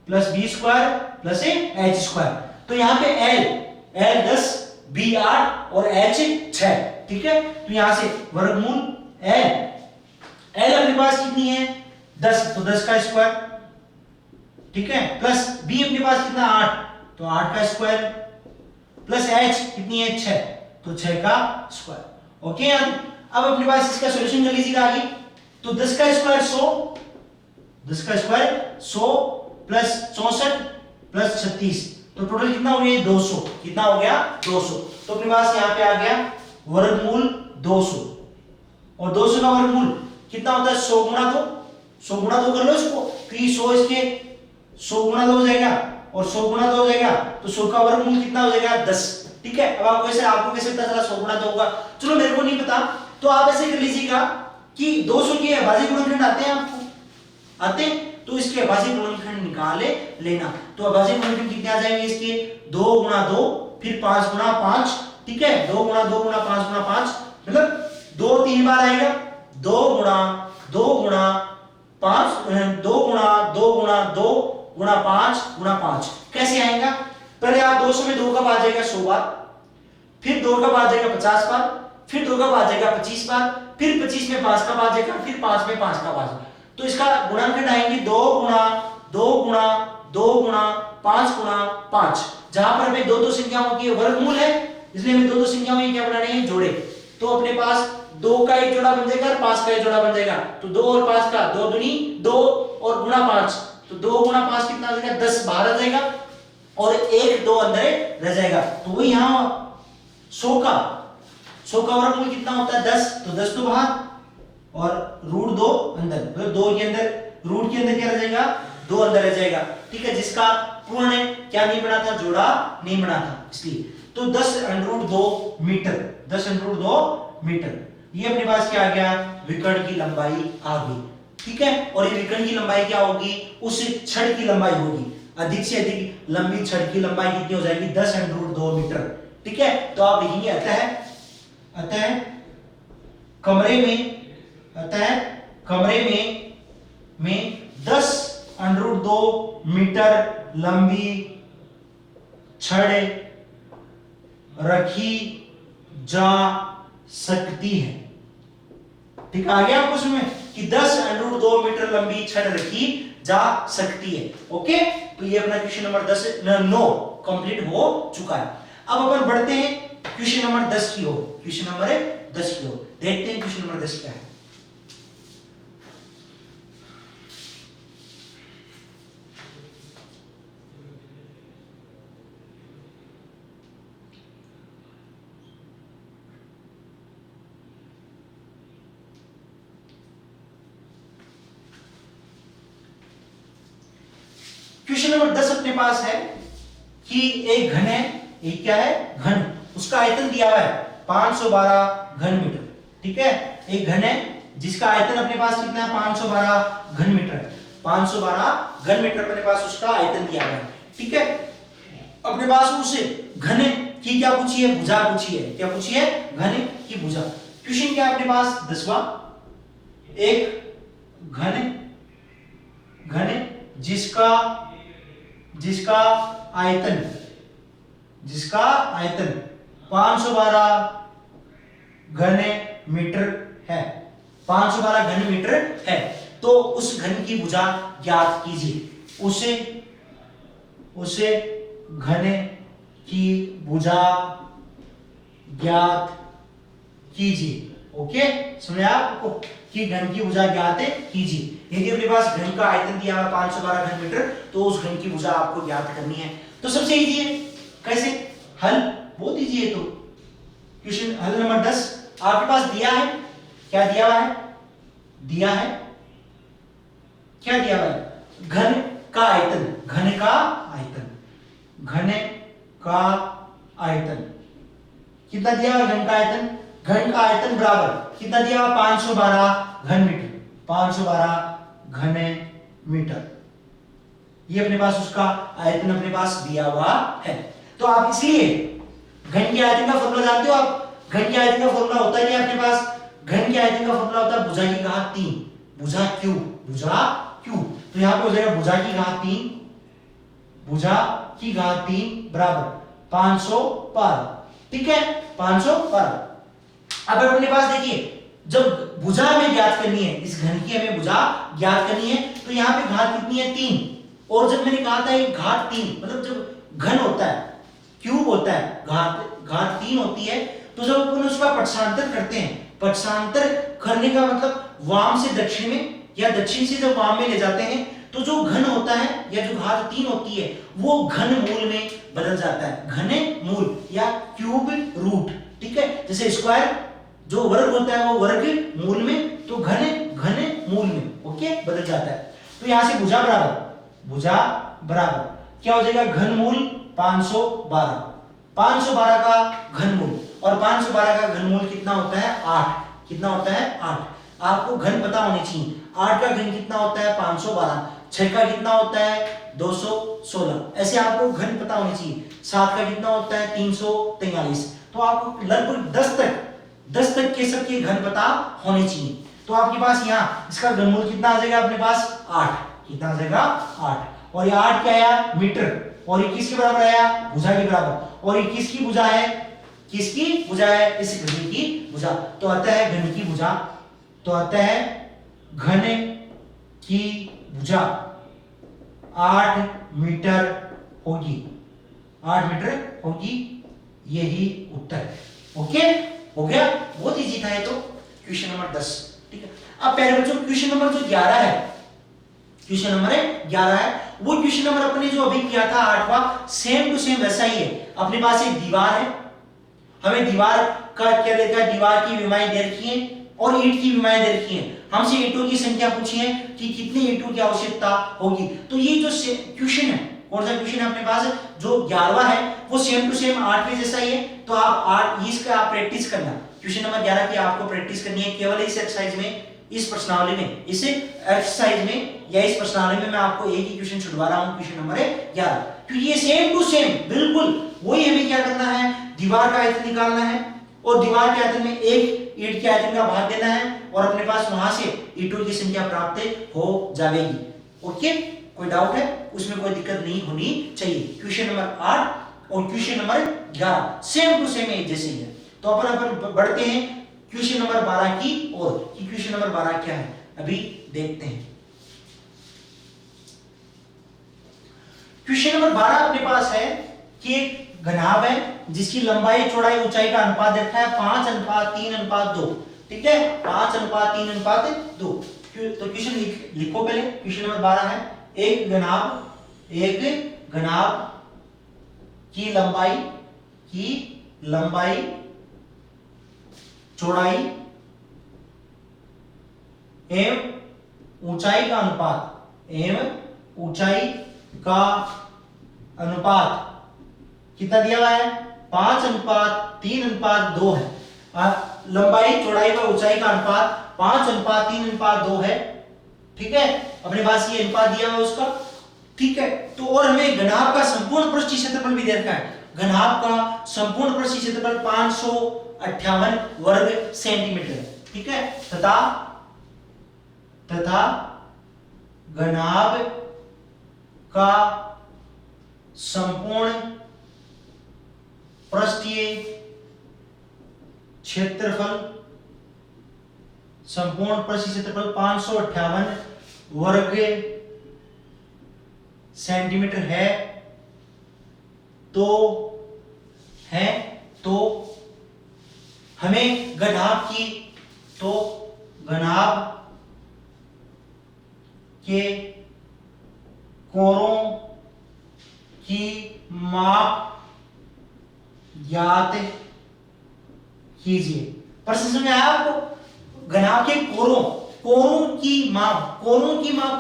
plus B square plus H square. तो यहाँ पे L 10, B 8 और H 6, ठीक है। तो यहां से वर्गमूल एल अपने पास कितनी है 10, तो 10 का स्क्वायर, ठीक है, प्लस बी अपने पास कितना 8, तो 8 का स्क्वायर, प्लस एच कितनी है 6, तो 6 का स्क्वायर। ओके यार, अब अपने पास इसका सॉल्यूशन कर लीजिएगा आगे। तो 10 का स्क्वायर 100, 10 का स्क्वायर 100 प्लस 64 प्लस 36, तो टोटल कितना हो गया 200, कितना हो गया 200। तो अपने पास यहां पे आ गया वर्गमूल 200, और 200 का वर्गमूल कितना होता है 100 गुणा 2, 100 गुणा 2 कर लो इसको, तो ये 100 इसके 100 गुणा 2 हो जाएगा और 100 गुणा 2 हो जाएगा, तो 100 का वर्गमूल कितना हो जाएगा 10, ठीक है। अब आपको कैसे पता चला 100 गुणा 2 होगा, चलो मेरे को नहीं पता, तो आप ऐसे कर लीजिएगा कि 200 के अभाज्य गुणनखंड आते हैं आपको, आते हैं, तो इसके अभाज्य गुणनखंड निकाले लेना। तो अभाज्य गुणनखंड कितने आ जाएंगे इसके 2 गुणा 2 फिर 5 गुणा 5, ठीक है, 2 गुणा 2 गुणा 5 गुणा 5, मतलब 2 3 बार आएगा, 2 गुणा 2 गुणा 5, 2 गुणा 2 गुणा 2 गुणा 5 गुणा 5। कैसे आएगा, पहले आप 200 में 2 कब आ जाएगा 100 बार, फिर 2 कब आ जाएगा 50 बार, फिर 2 कब आ जाएगा 25 बार, फिर 25 में 5 कब आ जाएगा, फिर 5 में 5 कब आ जाएगा। तो इसका गुणनखंड आएंगे 2 गुणा 2 गुणा 2 गुणा 5 गुणा 5, जहां पर हमें दो संख्याओं की वर्गमूल है, इसलिए हमें दो संख्याओं की क्या बनाने हैं जोड़े। तो अपने पास 2 का एक जोड़ा बन जाएगा और 5 का एक जोड़ा बन जाएगा, तो 2 और 5 का 2 दूनी 2 और गुणा 5, तो 2 गुणा 5 कितना आ जाएगा 10 बाहर आ जाएगा और 1 2 अंदर रह जाएगा। तो वही यहां 100 का वर्गमूल कितना होता है 10, तो 10 तो बाहर और रूट 2 अंदर, मतलब 2 के अंदर रूट के अंदर क्या रह जाएगा 2 अंदर रह जाएगा, ठीक है, जिसका पूर्ण क्या नहीं बना था, जोड़ा नहीं बना था, इसलिए। तो 10√2 मीटर, 10√2 मीटर, ये अपने पास क्या आ गया विकर्ण की लंबाई आ गई, ठीक है। और ये विकर्ण की लंबाई क्या होगी, उस छड़ की लंबाई होगी, अधिक से अधिक लंबी छड़ की लंबाई कितनी हो जाएगी 10√2 मीटर, ठीक है। तो आप लिखेंगे अतः कमरे में 10√2 मीटर लंबी छड़ रखी जा सकती है, ठीक आ गया आपको समझ में कि 10√2 मीटर लंबी छड़ रखी जा सकती है। ओके, तो ये अपना क्वेश्चन नंबर 9 कंप्लीट हो चुका है। अब अपन बढ़ते हैं क्वेश्चन नंबर 10 की ओर, क्वेश्चन नंबर 10 की ओर देखते हैं क्वेश्चन नंबर 10 क्या है। क्वेश्चन नंबर 10 अपने पास है कि एक घन है, एक क्या है घन, उसका आयतन दिया हुआ है 512 घन मीटर, ठीक है। एक घन है जिसका आयतन अपने पास कितना है 512 घन मीटर है, 512 घन मीटर अपने पास उसका आयतन दिया हुआ है, ठीक है। अपने पास उस घन की क्या पूछी है, भुजा पूछी है, क्या पूछी है घन की भुजा। क्वेश्चन क्या है अपने पास 10वां, एक घन जिसका आयतन 512 घन मीटर है, 512 घन मीटर है, तो उस घन की भुजा ज्ञात कीजिए, उसे घन की भुजा ज्ञात कीजिए। ओके, समझे आपको कि घन की भुजा ज्ञात कीजिए। यदि अपने पास घन का आयतन दिया है 512 घन मीटर, तो उस घन की भुजा आपको ज्ञात करनी है। तो सबसे इजी है, कैसे हल बहुत इजी है। तो क्वेश्चन हल नंबर 10 आपके पास दिया है, क्या दिया हुआ है, क्या दिया हुआ है घन का आयतन कितना दिया हुआ, घन का आयतन बराबर कितना दिया हुआ 512 घन मीटर, 512 घन मीटर, ये अपने पास उसका आयतन अपने पास दिया हुआ है। तो आप इसलिए घन के आयतन का फॉर्मूला जानते हो आप, घन के आयतन का फॉर्मूला होता है क्या अपने पास, घन के आयतन का फॉर्मूला होता है भुजा की घात 3, भुजा क्यू। तो यहां पे हो जाएगा भुजा की घात 3 बराबर 512, ठीक है 512। अब अपने पास देखिए, जब भुजा हमें ज्ञात करनी है, इस घन की हमें भुजा ज्ञात करनी है, तो यहाँ पे घात कितनी है 3। और जब मैंने कहा था एक घात 3 मतलब जब घन होता है, क्यूब होता है, घात 3 होती है, तो जब अपन उसका पक्षांतर करते हैं, पक्षांतर करने का मतलब वाम से दक्षिण में या दक्षिण से जब वाम में ले जाते हैं, तो जो घन होता है या जो घात 3 होती है वो घन मूल में बदल जाता है, घन मूल या क्यूब रूट। ठीक है, जैसे स्क्वायर जो वर्ग होता है वो वर्ग मूल में, तो घन मूल में ओके बदल जाता है। तो यहां से भुजा बराबर क्या हो जाएगा, घन मूल 512, 512 का घन मूल, और 512 का घन मूल कितना होता है 8, कितना होता है 8। आपको घन पता होनी चाहिए, 8 का घन कितना होता है 512, 6 का कितना होता है 216, ऐसे आपको घन पता होनी चाहिए, 7 का कितना होता है 343। तो आपको लगभग 10 तक के सबके घन पता होने चाहिए। तो आपके पास यहाँ इसका घनमूल कितना आ जाएगा अपने पास 8, कितना आ जाएगा 8, और ये 8 क्या आया मीटर, और ये किसके बराबर आया भुजा के बराबर, और ये किसकी भुजा है, किसकी भुजा है, इस घन की भुजा। तो आता है घन की भुजा, तो आता है घन की भुजा 8 मीटर होगी, 8 मीटर होगी, यही उत्तर। ओके हो गया, बहुत इजी था ये तो, क्वेश्चन नंबर 10। ठीक है, अब पहले बच्चों क्वेश्चन नंबर जो 11 है, क्वेश्चन नंबर 11 है, वो क्वेश्चन नंबर अपने जो अभी किया था 8वां, सेम टू सेम वैसा ही है। अपने पास एक दीवार है, हमें दीवार का क्या देखा है, दीवार की विमाएं दे रखी है और ईंट की विमाएं दे रखी है, हमसे ईंटों की संख्या पूछी है कि कितनी ईंटों की आवश्यकता होगी। तो ये जो क्वेश्चन है, कौन सा क्वेश्चन है अपने पास, जो 11वां है वो सेम टू सेम 8वें जैसा ही है। तो आप 8 इसका आप प्रैक्टिस करना, क्वेश्चन नंबर 11 की आपको प्रैक्टिस करनी है केवल इस एक्सरसाइज में, इस प्रश्नावली में, इस एक्सरसाइज में या इस प्रश्नावली में मैं आपको एक ही क्वेश्चन छुड़वा रहा हूं, क्वेश्चन नंबर 11, क्योंकि ये सेम टू सेम बिल्कुल वही हमें क्या करना है, दीवार का आयतन निकालना है और दीवार के आयतन में एक ईंट के आयतन का भाग देना है और अपने पास वहां से ईंटों की संख्या प्राप्त हो जाएगी। ओके, कोई डाउट है उसमें, कोई दिक्कत नहीं होनी चाहिए। क्वेश्चन नंबर 8 और question number 11 same to same एक जैसे ही है। तो अपन बढ़ते हैं क्वेश्चन नंबर 12 की ओर, कि क्वेश्चन नंबर 12 क्या है अभी देखते हैं। क्वेश्चन नंबर 12 अपने पास है कि एक घनाभ है जिसकी लंबाई चौड़ाई ऊंचाई का अनुपात देखा है 5:3:2। ठीक है, 5:3:2। तो क्वेश्चन लिखो पहले, क्वेश्चन नंबर 12 है एक घनाभ की लंबाई चौड़ाई एवं ऊंचाई का अनुपात कितना दिया हुआ है 5:3:2 है। लंबाई चौड़ाई व ऊंचाई का अनुपात 5:3:2 है। ठीक है, अपने पास ये अनुपात दिया हुआ उसका। ठीक है, तो और हमें घनाभ का संपूर्ण पृष्ठीय क्षेत्रफल भी दे रखा है। घनाभ का संपूर्ण पृष्ठीय क्षेत्रफल 558 वर्ग सेंटीमीटर। ठीक है, तथा घनाभ का संपूर्ण पृष्ठीय क्षेत्रफल 558 वर्ग सेंटीमीटर है। तो हमें घनाभ के कोरों की माप ज्ञात कीजिए। प्रश्न समझ आया आपको? घनाभ के कोरों की माप का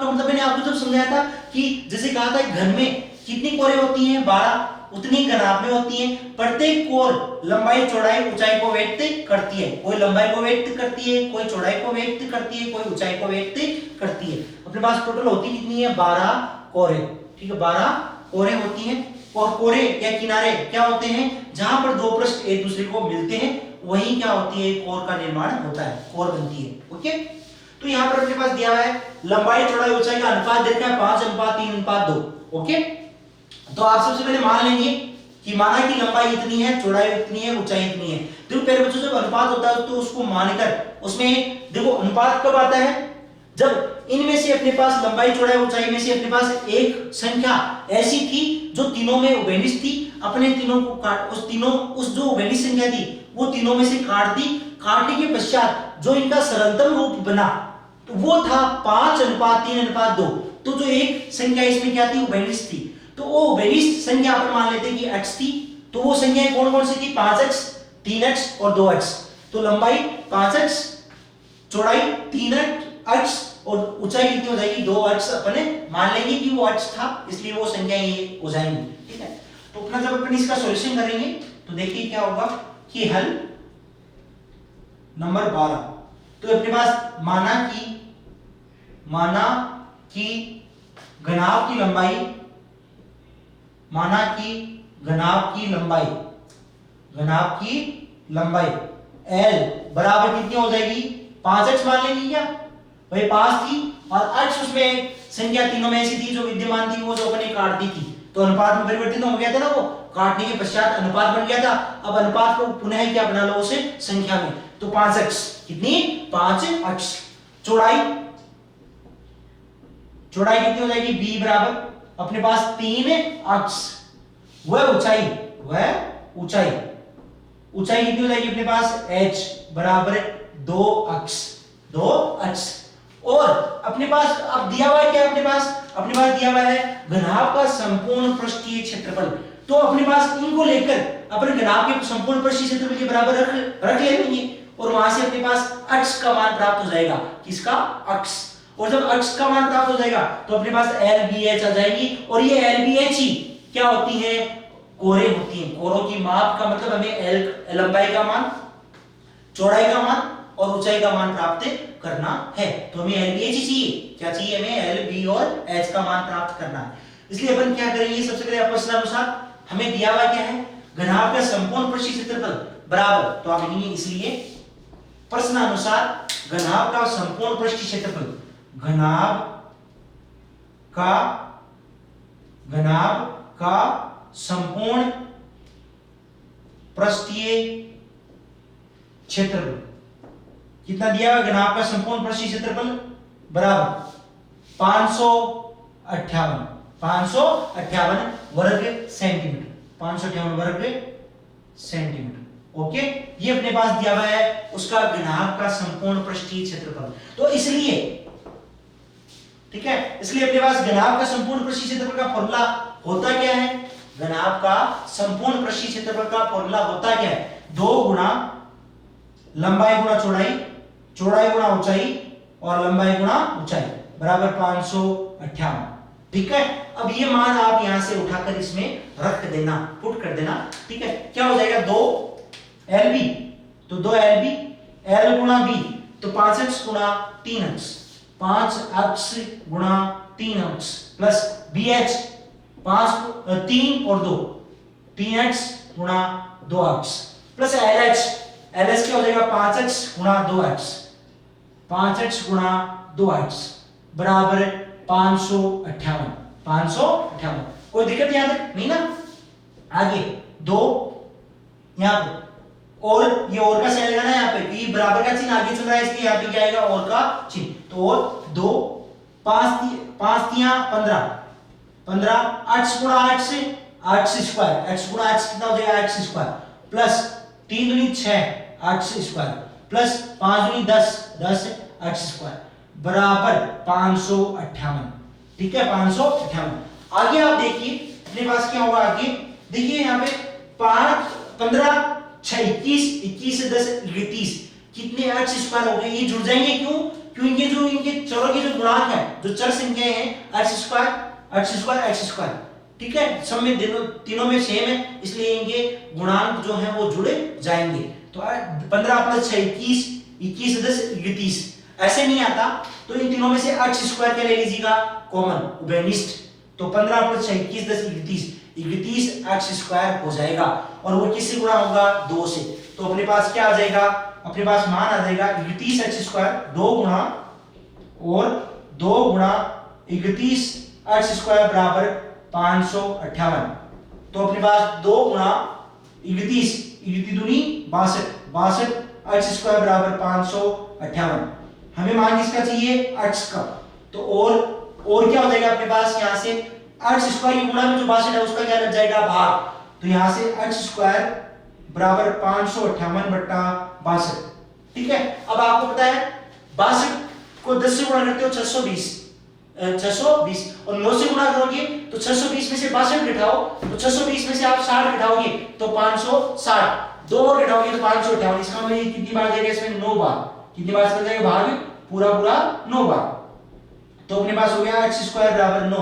मतलब मैंने आपको जब समझाया था कि जैसे कहा था घन में कितनी कोरें होती हैं 12, उतनी घनाभ में होती हैं। प्रत्येक कोर लंबाई चौड़ाई ऊंचाई को व्यक्त करती है। कोई लंबाई को व्यक्त करती है, कोई चौड़ाई को व्यक्त करती है, कोई ऊंचाई को व्यक्त करती है। अपने पास टोटल होती कितनी है 12 कोरें। ठीक है, 12 कोरें होती हैं। और कोरे या किनारे क्या होते हैं, जहां पर दो पृष्ठ एक दूसरे को मिलते हैं वहीं क्या होती है कोर का निर्माण होता है, कोर बनती है। ओके, तो यहां पर अपने पास दिया हुआ है लंबाई चौड़ाई ऊंचाई का अनुपात देखा है 5:3:2। ओके, तो आप सबसे पहले मान लेंगे कि माना कि लंबाई इतनी है, चौड़ाई इतनी है, ऊंचाई इतनी है। देखो प्यारे बच्चों जब अनुपात होता है तो उसको मानकर उसमें देखो अनुपात कब आता है, जब इनमें से अपने पास लंबाई चौड़ाई ऊंचाई में से अपने पास एक संख्या ऐसी थी जो तीनों में उभयनिष्ठ थी, अपने तीनों को काट उस जो उभयनिष्ठ संख्या थी वो तीनों में से काट दी। काटने के पश्चात जो इनका सरलतम रूप बना तो वो था 5:3:2। तो जो एक संख्या इसमें क्या थी, उभयनिष्ठ थी, तो वो उभयनिष्ठ संख्या अपन मान लेते हैं कि x थी। तो वो संख्याएं कौन कौन सी थी, 5x 3x और 2x। तो लंबाई 5x, चौड़ाई 3x और ऊंचाई कितनी हो जाएगी, 2x अपने मान लेंगे कि वो x था, इसलिए वो संख्या ये हो जाएंगी। ठीक है, तो अपना जब अपन इसका सॉल्यूशन करेंगे तो देखिए क्या होगा कि हल नंबर 12। तो अपने पास माना कि घनाभ की लंबाई L बराबर कितनी हो जाएगी, 5x मान लेंगे क्या, भाई 5 थी और x उसमें संख्या तीनों में ऐसी थी जो विद्यमान थी, वो जो अपने काट दी थी, तो अनुपात में परिवर्तित हो गया था ना, वो काटने के पश्चात अनुपात बन गया था। अब अनुपात को पुनः क्या बना लो उसे संख्या में, तो 5x कितनी, 5x। चौड़ाई कितनी हो जाएगी, b बराबर अपने पास 3x। वह ऊंचाई कितनी हो जाएगी अपने पास, h बराबर 2x। और अपने पास अब दिया हुआ है क्या, अपने पास दिया हुआ है घनाभ का संपूर्ण पृष्ठीय क्षेत्रफल। तो अपने पास इनको लेकर अपन घनाभ के संपूर्ण पृष्ठीय क्षेत्रफल के बराबर रख लेंगे और वहां से अपने पास x का मान प्राप्त हो जाएगा, किसका, x। और जब x का मान प्राप्त हो जाएगा तो अपने पास LBH आ जाएगी। और ये LBH ही क्या होती है, कोरे होती हैं। कोरों की माप का मतलब हमें लंबाई का मान, चौड़ाई का मान और ऊंचाई का मान प्राप्त करना है। तो हमें LBH ही चाहिए, क्या चाहिए हमें, LB और H का मान प्राप्त करना है। इसलिए अपन क्या करेंगे, सबसे पहले प्रश्नानुसार हमें दिया हुआ क्या है, घनाभ का संपूर्ण पृष्ठीय क्षेत्रफल बराबर, तो आप लिखेंगे इसलिए प्रश्नानुसार घनाभ का संपूर्ण पृष्ठीय क्षेत्रफल, घनाभ का संपूर्ण पृष्ठीय क्षेत्रफल कितना दिया हुआ, घनाभ का संपूर्ण पृष्ठीय क्षेत्रफल बराबर 558 वर्ग सेंटीमीटर, 558 वर्ग सेंटीमीटर। ओके, ये अपने पास दिया हुआ है उसका घनाभ का संपूर्ण पृष्ठीय क्षेत्रफल। तो इसलिए ठीक है, इसलिए अपने पास घनाभ का संपूर्ण पृष्ठीय क्षेत्रफल का फॉर्मूला होता क्या है, घनाभ का संपूर्ण पृष्ठीय क्षेत्रफल का फॉर्मूला होता क्या है, 2 गुणा लंबाई गुणा चौड़ाई गुणा ऊंचाई और लंबाई गुणा ऊंचाई बराबर 558। ठीक है, अब ये मान आप यहां से उठाकर इसमें रख देना, पुट कर देना। ठीक है, क्या हो जाएगा, 2LB, तो 2LB L गुणा B, तो 5x गुणा 3x, 5x गुणा 3x प्लस BH 3 और 2, 3x गुणा 2x प्लस LH क्या हो जाएगा, 5x गुणा 2x, 5x गुणा 2x बराबर 558। कोई दिक्कत यहां तक नहीं ना, आगे 2 यहां पे और ये और का साइन लगाना है, यहाँ पे b बराबर का चिन्ह आगे चल रहा है इसलिए यहाँ पे क्या आएगा, और का चिन्ह। तो और 2 5 3 15 8 गुणा 8 से 8 स्क्वायर, x गुणा x कितना हो जाएगा, x स्क्वायर प्लस 3 दूनी 6 8 स्क्वायर प्लस 5 दूनी 10 x स्क्वायर बराबर 558। ठीक है, 558। आगे आप देखिए अपने पास क्या होगा, आगे देखिए यहाँ पे 5 15 6 21 से 10 31 कितने x स्क्वायर हो गए, ये जुड़ जाएंगे। क्यों, इनके चरों के जो गुणांक है, जो चर संख्याएं हैं x स्क्वायर, ठीक है, सब में तीनों में सेम है, इसलिए इनके गुणांक जो हैं वो जुड़े जाएंगे। तो 15 प्लस 6 21 से 10 31 ऐसे नहीं आता, तो इन तीनों में से x स्क्वायर क्या ले लीजिएगा, कॉमन उभयनिष्ठ। तो 15 प्लस 6 21 10 31 x स्क्वायर हो जाएगा और वो किससे गुणा होगा, 2 से। तो अपने पास क्या आ जाएगा, अपने पास मान आ जाएगा 31 x स्क्वायर 2 गुणा 31 x स्क्वायर बराबर 558। तो अपने पास 2 गुणा 31, 31 दूनी 62, 62 x स्क्वायर बराबर 558। हमें मान किसका चाहिए? x का। तो और क्या हो जाएगा अपने पास यहां से x स्क्वायर की गुणा में जो 62 है उसका क्या लग जाएगा? भाग। तो यहां से x स्क्वायर बराबर 558 बट्टा 62। ठीक है, अब आपको पता है 62 को 10 से गुणा करते हो 620, 620 और 9 से गुणा करोगे तो 620 में से 62 घटाओ तो 620 में से आप 60 घटाओगे तो 560, 2 और घटाओगे तो 558। इसका मतलब कितनी बार जाएगा इसमें? 9 बार। कितनी बार चल जाएगा भाग? पूरा पूरा 9 बार। तो अपने पास हो गया x स्क्वायर बराबर 9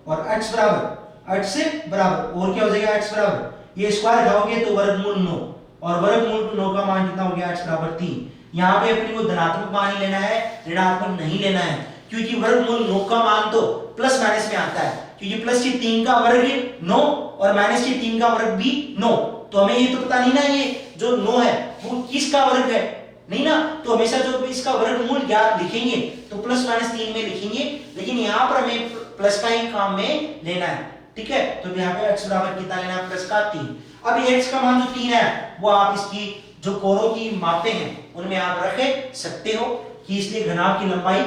और x बराबर 8 से बराबर और क्या हो जाएगा? x बराबर ये स्क्वायर घटाओगे तो वर्गमूल 9 और वर्गमूल 9 का मान कितना हो गया? x बराबर 3। यहाँ पे अपने को धनात्मक मान ही लेना है, ऋणात्मक नहीं लेना है, क्योंकि वर्गमूल 9 का मान तो प्लस माइनस में आता है, क्योंकि प्लस के 3 का वर्ग 9 और माइनस के 3 का वर्ग भी 9। तो हमें ये तो पता नहीं ना ये जो 9 है वो किसका वर्ग है, नहीं ना। तो हमेशा जो इसका वर्गमूल ज्ञात लिखेंगे तो प्लस माइनस 3 में लिखेंगे, लेकिन यहाँ पर हमें प्लस का ही काम में लेना है। ठीक है, तो यहाँ पे x बराबर कितना लेना है? प्लस का 3। अब ये x का मान जो 3 है वो आप इसकी जो कोरों की मापें हैं उनमें आप रख सकते हो कि इसलिए घनाभ की लंबाई,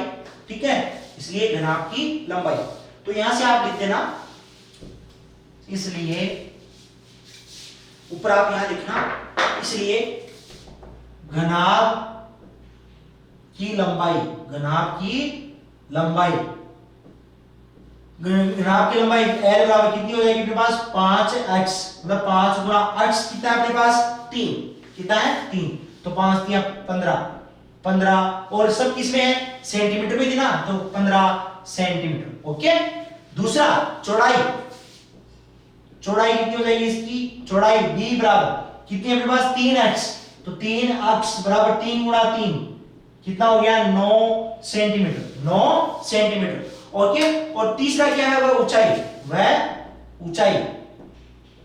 ठीक है, इसलिए घनाभ की लंबाई। तो यहां से आप लिख देना, इसलिए ऊपर आप यहां लिखना, इसलिए घनाभ की लंबाई, घनाभ की लंबाई, घनाभ की लंबाई L बराबर कितनी हो जाएगी अपने पास? 5x, मतलब 5 गुणा x कितना है अपने पास? 3। कितना है? 3। तो 5 3 15, 15 और सब किसमें है? सेंटीमीटर में थी ना, तो 15 सेंटीमीटर। ओके। दूसरा चौड़ाई, चौड़ाई कितनी हो जाएगी इसकी? चौड़ाई b बराबर कितनी है अपने पास? 3x, तो 3x बराबर 3 गुणा 3 कितना हो गया? 9 सेंटीमीटर, 9 सेंटीमीटर। ओके। और तीसरा क्या है? वह ऊंचाई, वह ऊंचाई,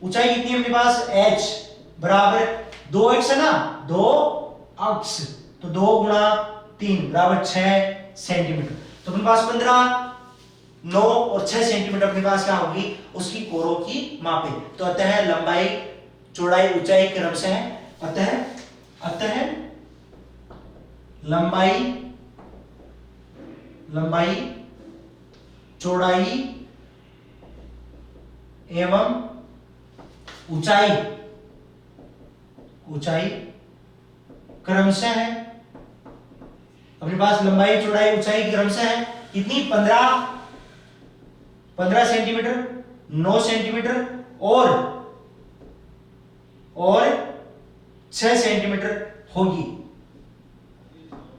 ऊंचाई कितनी है अपने पास? h बराबर 2x है ना, 2x, तो 2 गुणा 3 बराबर 6 सेंटीमीटर। तो अपने पास 15, 9 और 6 सेंटीमीटर अपने पास क्या होगी? उसकी कोरों की मापे। तो अतः लंबाई, चौड़ाई, ऊंचाई क्रमशः है, अतः लंबाई, चौड़ाई एवं ऊंचाई क्रमशः है। अपने पास लंबाई, चौड़ाई, ऊंचाई क्रमशः है कितनी? 15 सेंटीमीटर, 9 सेंटीमीटर और 6 सेंटीमीटर होगी।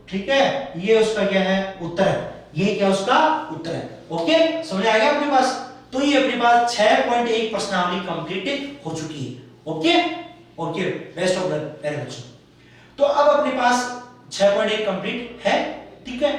ठीक है, ये उसका क्या है? उत्तर है। ये क्या उसका उत्तर है? ओके, समझ आ गया अपने पास? तो ये अपने पास 6.1 प्रश्नावली कंप्लीट हो चुकी है। ओके, बेस्ट ऑफ लक मेरे बच्चों। तो अब अपने पास 6.1 कंप्लीट है। ठीक है,